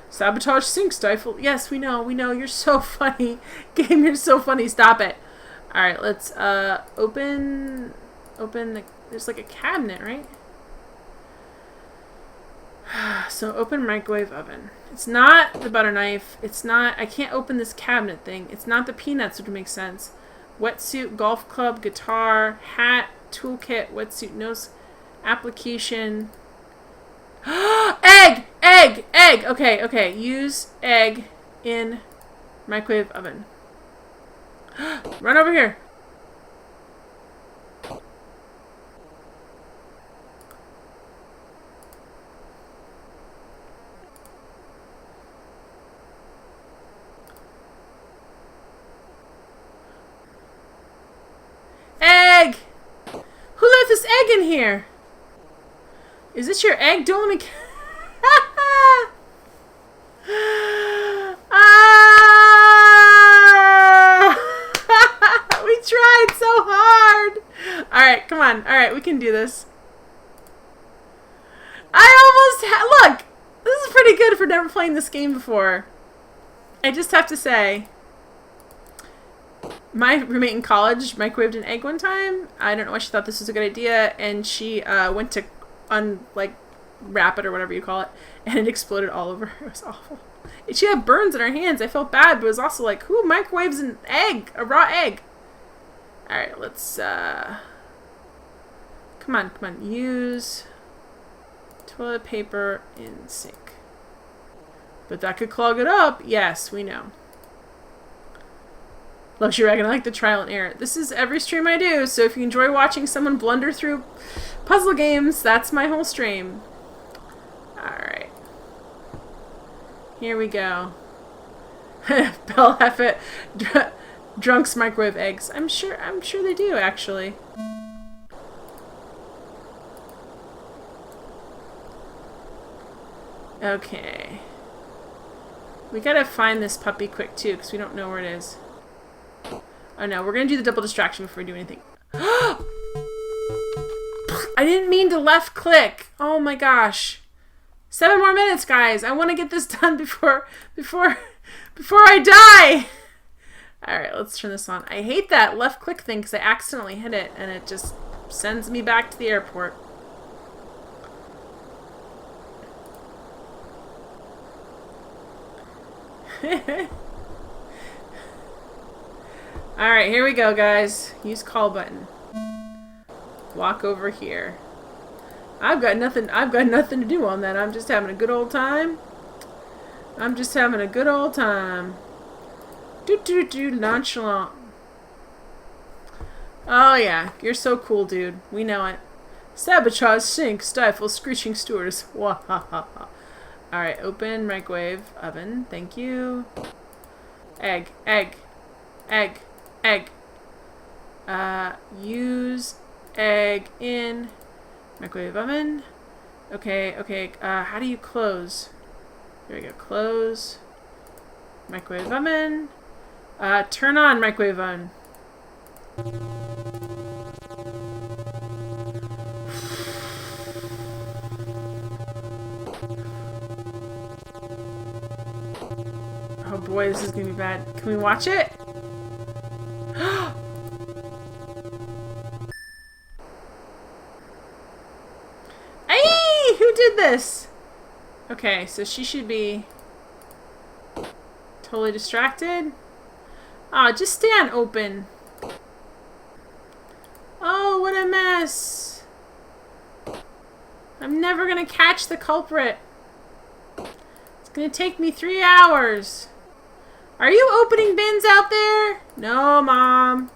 Sabotage sink stifle. Yes, we know. We know. You're so funny. Game, you're so funny. Stop it. Alright, let's open the... There's like a cabinet, right? So open microwave oven. It's not the butter knife. It's not... I can't open this cabinet thing. It's not the peanuts, which makes sense. Wetsuit, golf club, guitar, hat, toolkit, wetsuit, nose, application. Egg! Egg! Egg! Okay, okay. Use egg in microwave oven. Run over here. Egg! Who left this egg in here? Is this your egg? Don't let me... We tried so hard! Alright, come on. Alright, we can do this. Look! This is pretty good for never playing this game before. I just have to say... My roommate in college microwaved an egg one time. I don't know why she thought this was a good idea, and she went to wrap it or whatever you call it, and it exploded all over her. It was awful. She had burns in her hands. I felt bad, but it was also like, who microwaves an egg? A raw egg? Alright, let's, come on. Use toilet paper in sink. But that could clog it up. Yes, we know. Luxury Wagon, I like the trial and error. This is every stream I do, so if you enjoy watching someone blunder through puzzle games, that's my whole stream. Alright. Here we go. Bell Heffett, drunks microwave eggs. I'm sure they do, actually. Okay. We gotta find this puppy quick, too, because we don't know where it is. Oh no, we're gonna do the double distraction before we do anything. I didn't mean to left click. Oh my gosh. 7 more minutes, guys. I want to get this done before I die. Alright, let's turn this on. I hate that left click thing because I accidentally hit it and it just sends me back to the airport. Alright, here we go, guys. Use call button. Walk over here. I've got nothing to do on that. I'm just having a good old time. I'm just having a good old time. Nonchalant. Oh yeah, you're so cool, dude. We know it. Sabotage sink, stifle, screeching stewardess. Wahahaha. Alright, open microwave oven. Thank you. Egg, egg, egg, egg. Use egg in microwave oven. Okay, okay. How do you close? There we go. Close. Microwave oven. Turn on microwave oven. Oh boy, this is gonna be bad. Can we watch it? Hey! Who did this? Okay, so she should be totally distracted. Oh, just stay on open. Oh, what a mess. I'm never gonna catch the culprit. It's gonna take me 3 hours. Are you opening bins out there? No, Mom.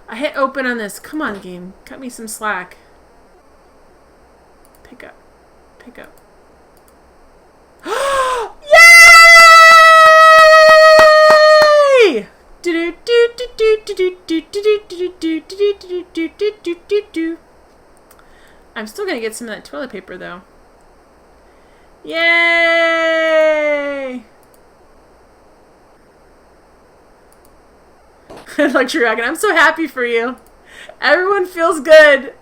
I hit open on this. Come on, game. Cut me some slack. Pick up. Pick up. Yay! I'm still gonna get some of that toilet paper though. Yay! Luxury wagon. I'm so happy for you. Everyone feels good.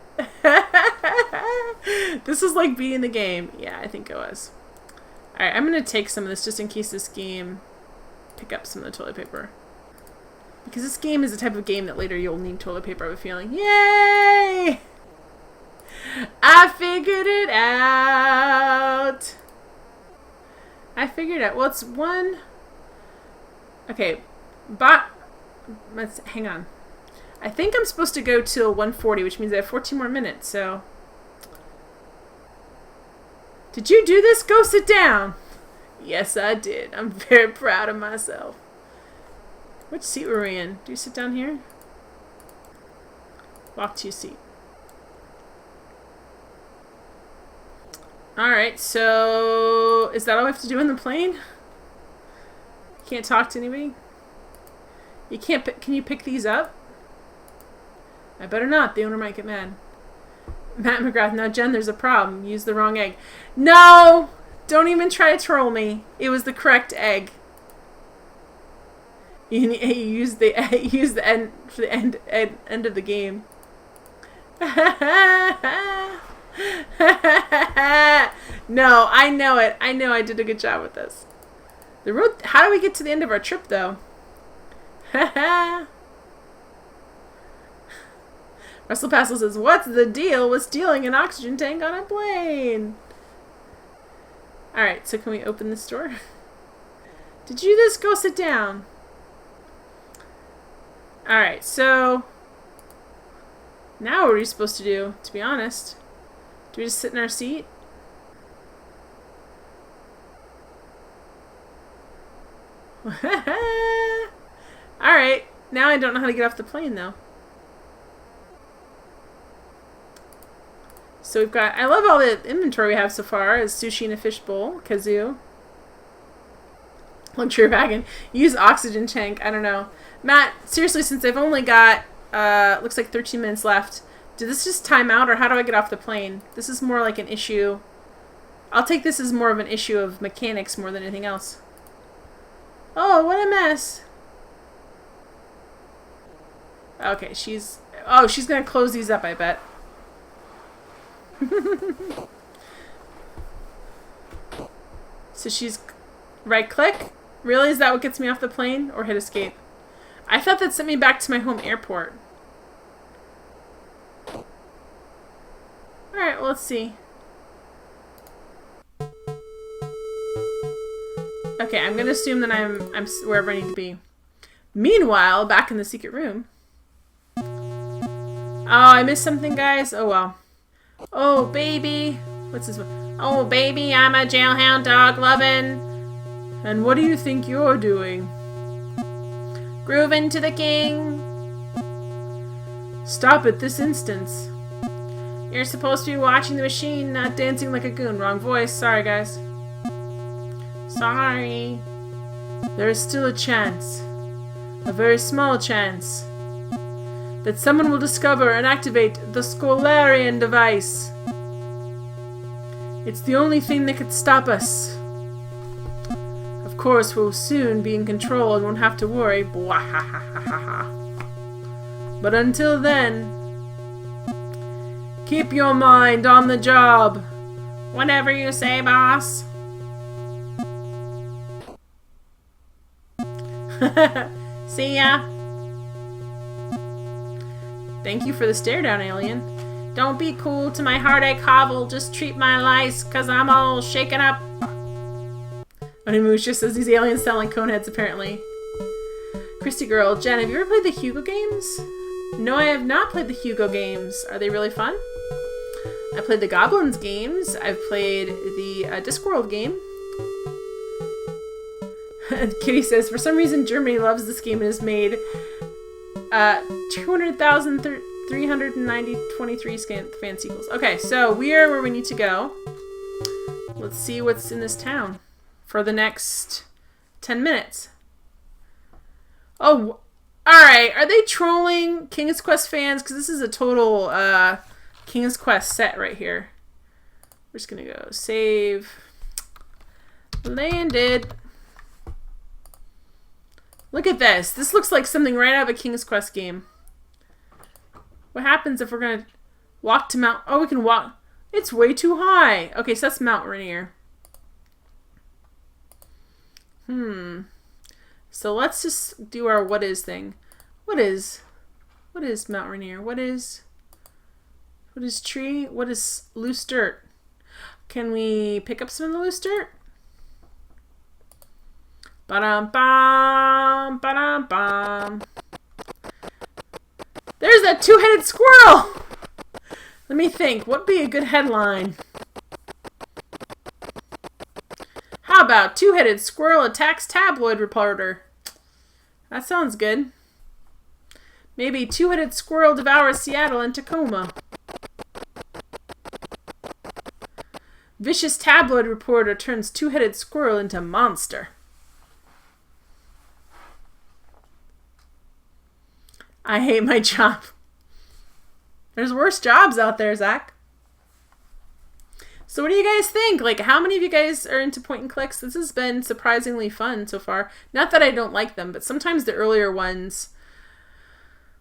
This is like beating the game. Yeah, I think it was. Alright, I'm gonna take some of this just in case this game pick up some of the toilet paper. Because this game is the type of game that later you'll need toilet paper, I have a feeling. Yay! I figured it out. I figured it out. Well, it's one. Okay, but let's hang on. I think I'm supposed to go till 1:40, which means I have 14 more minutes. So, did you do this? Go sit down. Yes, I did. I'm very proud of myself. Which seat were we in? Do you sit down here? Walk to your seat. Alright, so is that all we have to do in the plane? Can't talk to anybody? You can't can you pick these up? I better not. The owner might get mad. Matt McGrath. Now, Jen, there's a problem. Use the wrong egg. No! Don't even try to troll me. It was the correct egg. You use the end for the end of the game. No, I know it. I know I did a good job with this. The road. How do we get to the end of our trip, though? Russell Passel says, "What's the deal with stealing an oxygen tank on a plane?" All right, so can we open this door? Did you just go sit down? All right, so now what are we supposed to do? To be honest, do we just sit in our seat? Alright, now I don't know how to get off the plane though. So we've got, I love all the inventory we have so far. Is sushi in a fish bowl, kazoo. Luxury wagon. Use oxygen tank, I don't know. Matt, seriously, since I've only got, looks like 13 minutes left, did this just time out or how do I get off the plane? This is more like an issue. I'll take this as more of an issue of mechanics more than anything else. Oh, what a mess. Okay, she's gonna close these up, I bet. So she's right click? Really? Is that what gets me off the plane? Or hit escape? I thought that sent me back to my home airport. Alright, well, let's see. Okay, I'm gonna assume that I'm wherever I need to be. Meanwhile, back in the secret room. Oh, I missed something, guys. Oh, well. Oh, baby. What's this one? Oh, baby, I'm a jailhound dog lovin'. And what do you think you're doing? Groovin' to the king. Stop at this instance. You're supposed to be watching the machine, not dancing like a goon. Wrong voice. Sorry, guys. Sorry. There is still a chance. A very small chance. That someone will discover and activate the Scholarian device. It's the only thing that could stop us. Of course, we'll soon be in control and won't have to worry. But until then, keep your mind on the job. Whatever you say, boss. See ya. Thank you for the stare down, alien. Don't be cool to my heartache hovel. Just treat my lice, cause I'm all shaken up. Onimusha says these aliens sound like coneheads, apparently. Christy Girl, Jen, have you ever played the Hugo games? No, I have not played the Hugo games. Are they really fun? I played the Goblins games. I've played the Discworld game. Kitty says, for some reason, Germany loves this game and has made 200,323 fan sequels. Okay, so we are where we need to go. Let's see what's in this town for the next 10 minutes. Oh, alright. Are they trolling King's Quest fans? Because this is a total King's Quest set right here. We're just going to go save. Landed. Look at this. This looks like something right out of a King's Quest game. What happens if we're going to walk to Mount... Oh, we can walk... It's way too high. Okay, so that's Mount Rainier. So let's just do our what is thing. What is Mount Rainier? What is tree? What is loose dirt? Can we pick up some of the loose dirt? Ba-dum-bum, ba-dum-bum. There's that two-headed squirrel! Let me think. What'd be a good headline? How about two-headed squirrel attacks tabloid reporter? That sounds good. Maybe two-headed squirrel devours Seattle and Tacoma. Vicious tabloid reporter turns two-headed squirrel into monster. I hate my job. There's worse jobs out there, Zack. So what do you guys think? Like, how many of you guys are into point and clicks? This has been surprisingly fun so far. Not that I don't like them, but sometimes the earlier ones,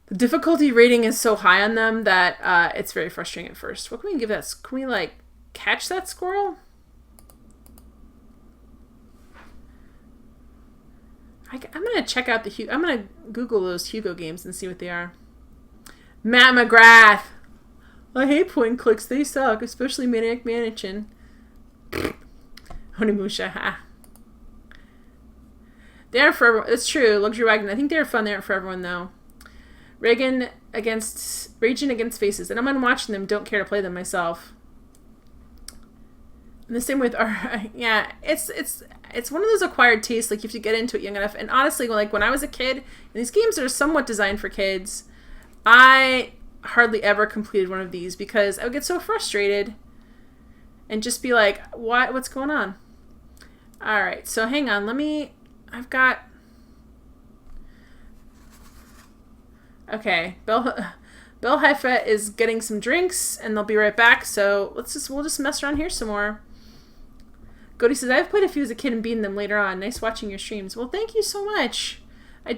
the difficulty rating is so high on them that it's very frustrating at first. What can we give that? Can we, like, catch that squirrel? I'm going to check out the I'm going to Google those Hugo games and see what they are. Matt McGrath. I hate point and clicks. They suck, especially Maniac Mansion. Onimusha, ha. They are for everyone. It's true. Luxury Wagon. I think they're fun. They aren't for everyone, though. Raging Against Faces. And I'm unwatching them. Don't care to play them myself. And the same with our... Yeah, it's one of those acquired tastes. Like, you have to get into it young enough. And honestly, like, when I was a kid, and these games are somewhat designed for kids, I hardly ever completed one of these because I would get so frustrated and just be like, what's going on? Alright, so hang on. I've got... Okay, Bell Haifa is getting some drinks, and they'll be right back, so we'll just mess around here some more. Cody says, I've played a few as a kid and beaten them later on. Nice watching your streams. Well, thank you so much. I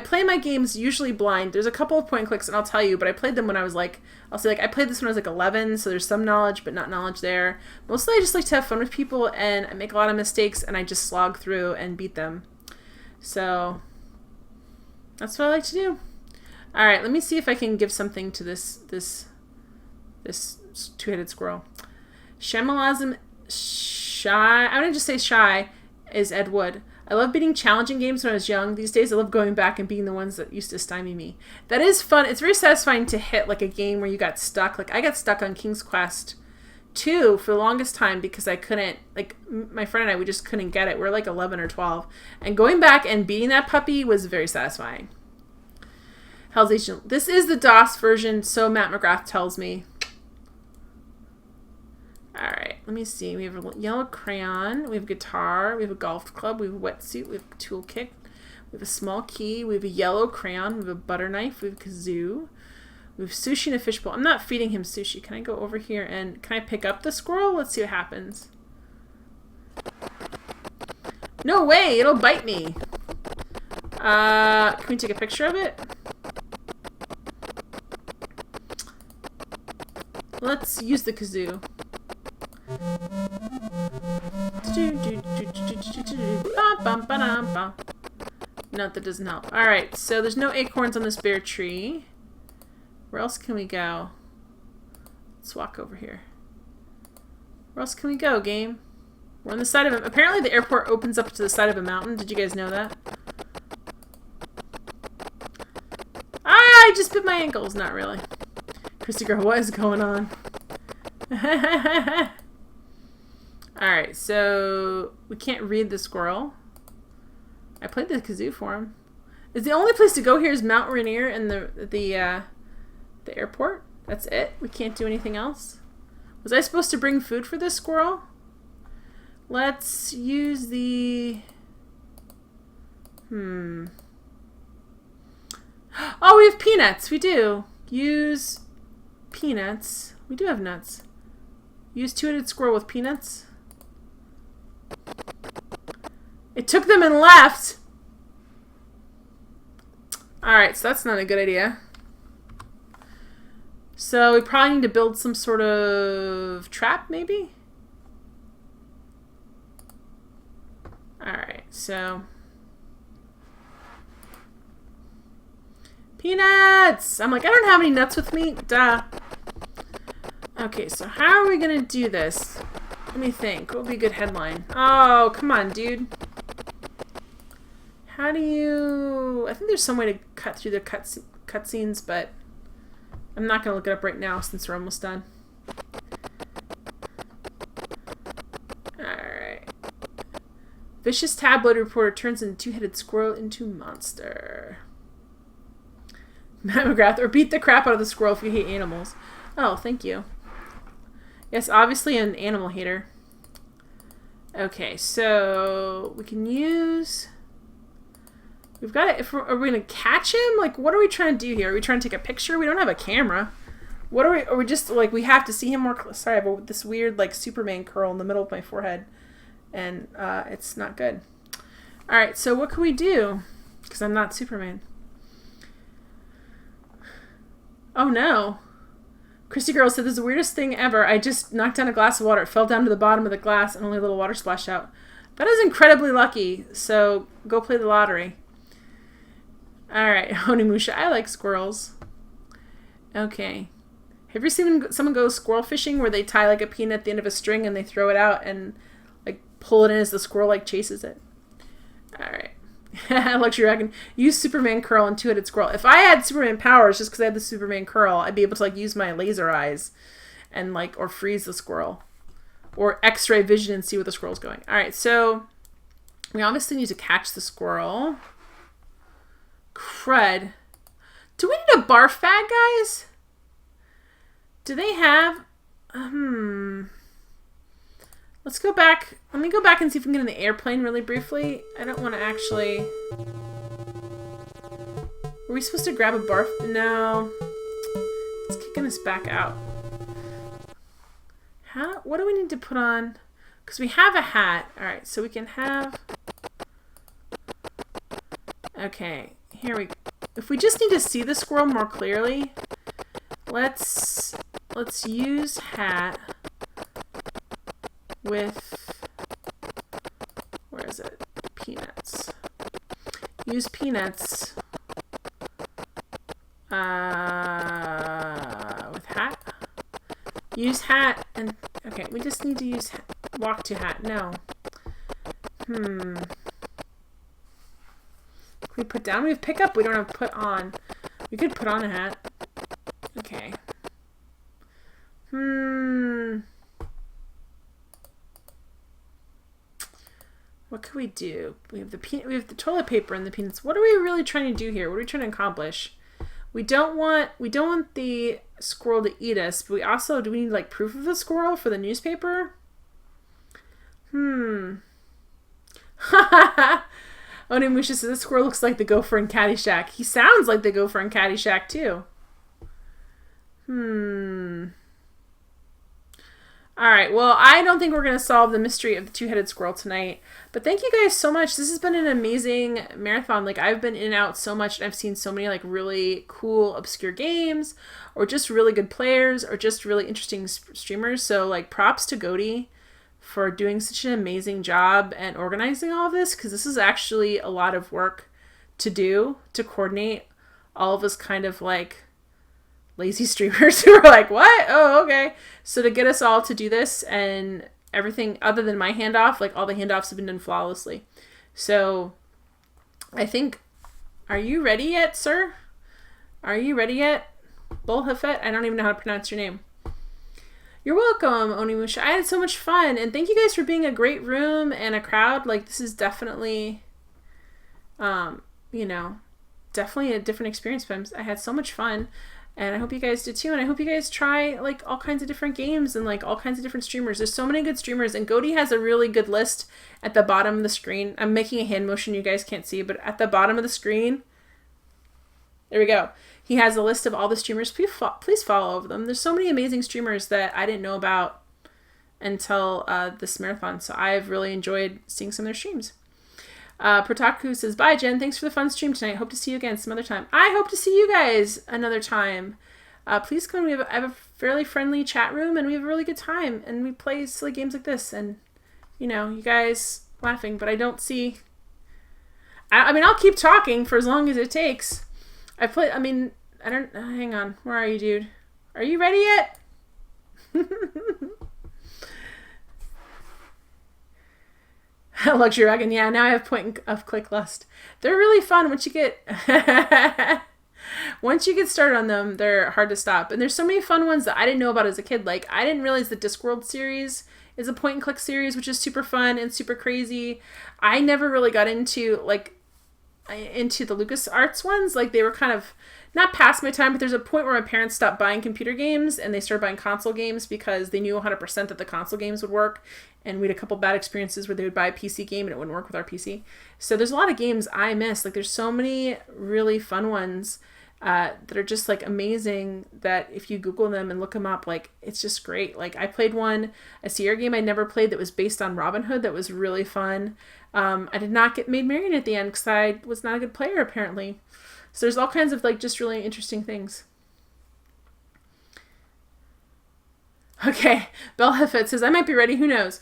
play my games usually blind. There's a couple of point and clicks, and I'll tell you, but I played them when I was like, I played this when I was like 11, so there's some knowledge, but not knowledge there. Mostly I just like to have fun with people, and I make a lot of mistakes, and I just slog through and beat them. So, that's what I like to do. Alright, let me see if I can give something to this two-headed squirrel. Shamalazim Shy, I'm going to just say Shy, is Ed Wood. I love beating challenging games when I was young. These days I love going back and beating the ones that used to stymie me. That is fun. It's very satisfying to hit like a game where you got stuck. Like I got stuck on King's Quest 2 for the longest time because I couldn't, like my friend and I, we just couldn't get it. We're like 11 or 12. And going back and beating that puppy was very satisfying. Hell's Agent. This is the DOS version, so Matt McGrath tells me. Alright, let me see. We have a yellow crayon, we have a guitar, we have a golf club, we have a wetsuit, we have a toolkit, we have a small key, we have a yellow crayon, we have a butter knife, we have a kazoo, we have sushi and a fishbowl. I'm not feeding him sushi. Can I go over here and can I pick up the squirrel? Let's see what happens. No way, it'll bite me. Can we take a picture of it? Let's use the kazoo. No, that doesn't help. Alright, so there's no acorns on this bare tree. Where else can we go? Let's walk over here. Where else can we go, game? We're on the side of a... Apparently the airport opens up to the side of a mountain. Did you guys know that? Ah, I just bit my ankles. Not really. Christy girl, what is going on? Alright, so we can't read the squirrel. I played the kazoo for him. Is the only place to go here is Mount Rainier and the airport? That's it? We can't do anything else? Was I supposed to bring food for this squirrel? Let's use the... Oh, we have peanuts. We do. Use peanuts. We do have nuts. Use two-headed squirrel with peanuts. It took them and left. Alright, so that's not a good idea. So we probably need to build some sort of trap, maybe? Alright, so... Peanuts! I'm like, I don't have any nuts with me. Duh. Okay, so how are we gonna do this? Let me think. What would be a good headline? Oh, come on, dude. How do you... I think there's some way to cut through the cutscenes, but I'm not gonna look it up right now since we're almost done. Alright. Vicious tabloid reporter turns a two-headed squirrel into monster. Matt McGrath, or beat the crap out of the squirrel if you hate animals. Oh, thank you. Yes, obviously an animal hater. Okay, so we can use... We've got it. Are we going to catch him? Like, what are we trying to do here? Are we trying to take a picture? We don't have a camera. What are we just, like, we have to see him more... Sorry, but this weird, like, Superman curl in the middle of my forehead. And it's not good. Alright, so what can we do? Because I'm not Superman. Oh no. Christy Girl said, this is the weirdest thing ever. I just knocked down a glass of water. It fell down to the bottom of the glass and only a little water splashed out. That is incredibly lucky. So go play the lottery. Alright, Onimusha. I like squirrels. Okay. Have you seen someone go squirrel fishing where they tie like a peanut at the end of a string and they throw it out and like pull it in as the squirrel like chases it? Alright. Luxury Dragon. Use Superman curl and two-headed squirrel. If I had Superman powers just because I had the Superman curl, I'd be able to like use my laser eyes and like, or freeze the squirrel. Or x-ray vision and see where the squirrel's going. Alright, so we obviously need to catch the squirrel. Crud. Do we need a barf bag, guys? Do they have... Let's go back. Let me go back and see if we can get in the airplane really briefly. I don't want to actually... Were we supposed to grab a barf? No. It's kicking us back out. What do we need to put on? Because we have a hat. Alright, so we can have... Okay, here we go. If we just need to see the squirrel more clearly, let's use hat with, where is it? Peanuts. Use peanuts with hat. Use hat and, okay, we just need to use walk to hat. No. Can we put down? We have pick up. We don't have put on. We could put on a hat. Okay. What could we do? We have the toilet paper and the peanuts. What are we really trying to do here? What are we trying to accomplish? we don't want the squirrel to eat us, but do we need like proof of the squirrel for the newspaper? Onimusha says the squirrel looks like the gopher in Caddyshack. He sounds like the gopher in Caddyshack too. Alright, well, I don't think we're going to solve the mystery of the two-headed squirrel tonight. But thank you guys so much. This has been an amazing marathon. Like, I've been in and out so much, and I've seen so many, like, really cool, obscure games, or just really good players, or just really interesting streamers. So, like, props to Goaty for doing such an amazing job and organizing all of this, because this is actually a lot of work to do, to coordinate all of us kind of, like, lazy streamers who are like, what? Oh, okay. So to get us all to do this, and everything other than my handoff, like all the handoffs have been done flawlessly. So I think, are you ready yet, sir? Are you ready yet? Bullhafet? I don't even know how to pronounce your name. You're welcome, Onimusha. I had so much fun, and thank you guys for being a great room and a crowd. Like, this is definitely, definitely a different experience, but I had so much fun. And I hope you guys did too. And I hope you guys try like all kinds of different games and like all kinds of different streamers. There's so many good streamers, and Goaty has a really good list at the bottom of the screen. I'm making a hand motion you guys can't see, but at the bottom of the screen, there we go. He has a list of all the streamers. Please follow all of them. There's so many amazing streamers that I didn't know about until this marathon. So I've really enjoyed seeing some of their streams. Protaku says, bye, Jen. Thanks for the fun stream tonight. Hope to see you again some other time. I hope to see you guys another time. Please come. I have a fairly friendly chat room, and we have a really good time. And we play silly games like this. And, you guys laughing. But I don't see... I mean, I'll keep talking for as long as it takes. I don't... hang on. Where are you, dude? Are you ready yet? Luxury wagon, yeah. Now I have point of click lust. They're really fun once you get started on them. They're hard to stop, and there's so many fun ones that I didn't know about as a kid. Like, I didn't realize the Discworld series is a point and click series, which is super fun and super crazy. I never really got into the LucasArts ones. Like, they were kind of not past my time, but there's a point where my parents stopped buying computer games and they started buying console games because they knew 100% that the console games would work. And we had a couple bad experiences where they would buy a PC game and it wouldn't work with our PC. So there's a lot of games I miss. Like, there's so many really fun ones that are just like amazing that if you Google them and look them up, like, it's just great. Like, I played a Sierra game I never played that was based on Robin Hood that was really fun. I did not get made Marion at the end because I was not a good player apparently. So there's all kinds of like just really interesting things. Okay, Belhafet says, I might be ready, who knows?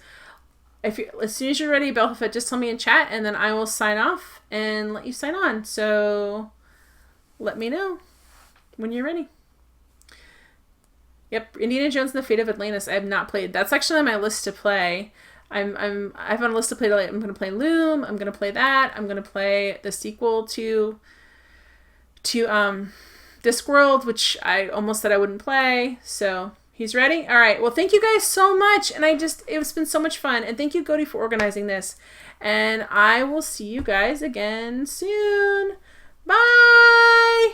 As soon as you're ready, Belhafet, just tell me in chat and then I will sign off and let you sign on. So let me know when you're ready. Yep, Indiana Jones and the Fate of Atlantis I have not played. That's actually on my list to play. I have on a list to play. I'm going to play Loom. I'm going to play that. I'm going to play the sequel to Discworld, which I almost said I wouldn't play. So he's ready. All right. Well, thank you guys so much. And it's been so much fun. And thank you, Goaty, for organizing this. And I will see you guys again soon. Bye.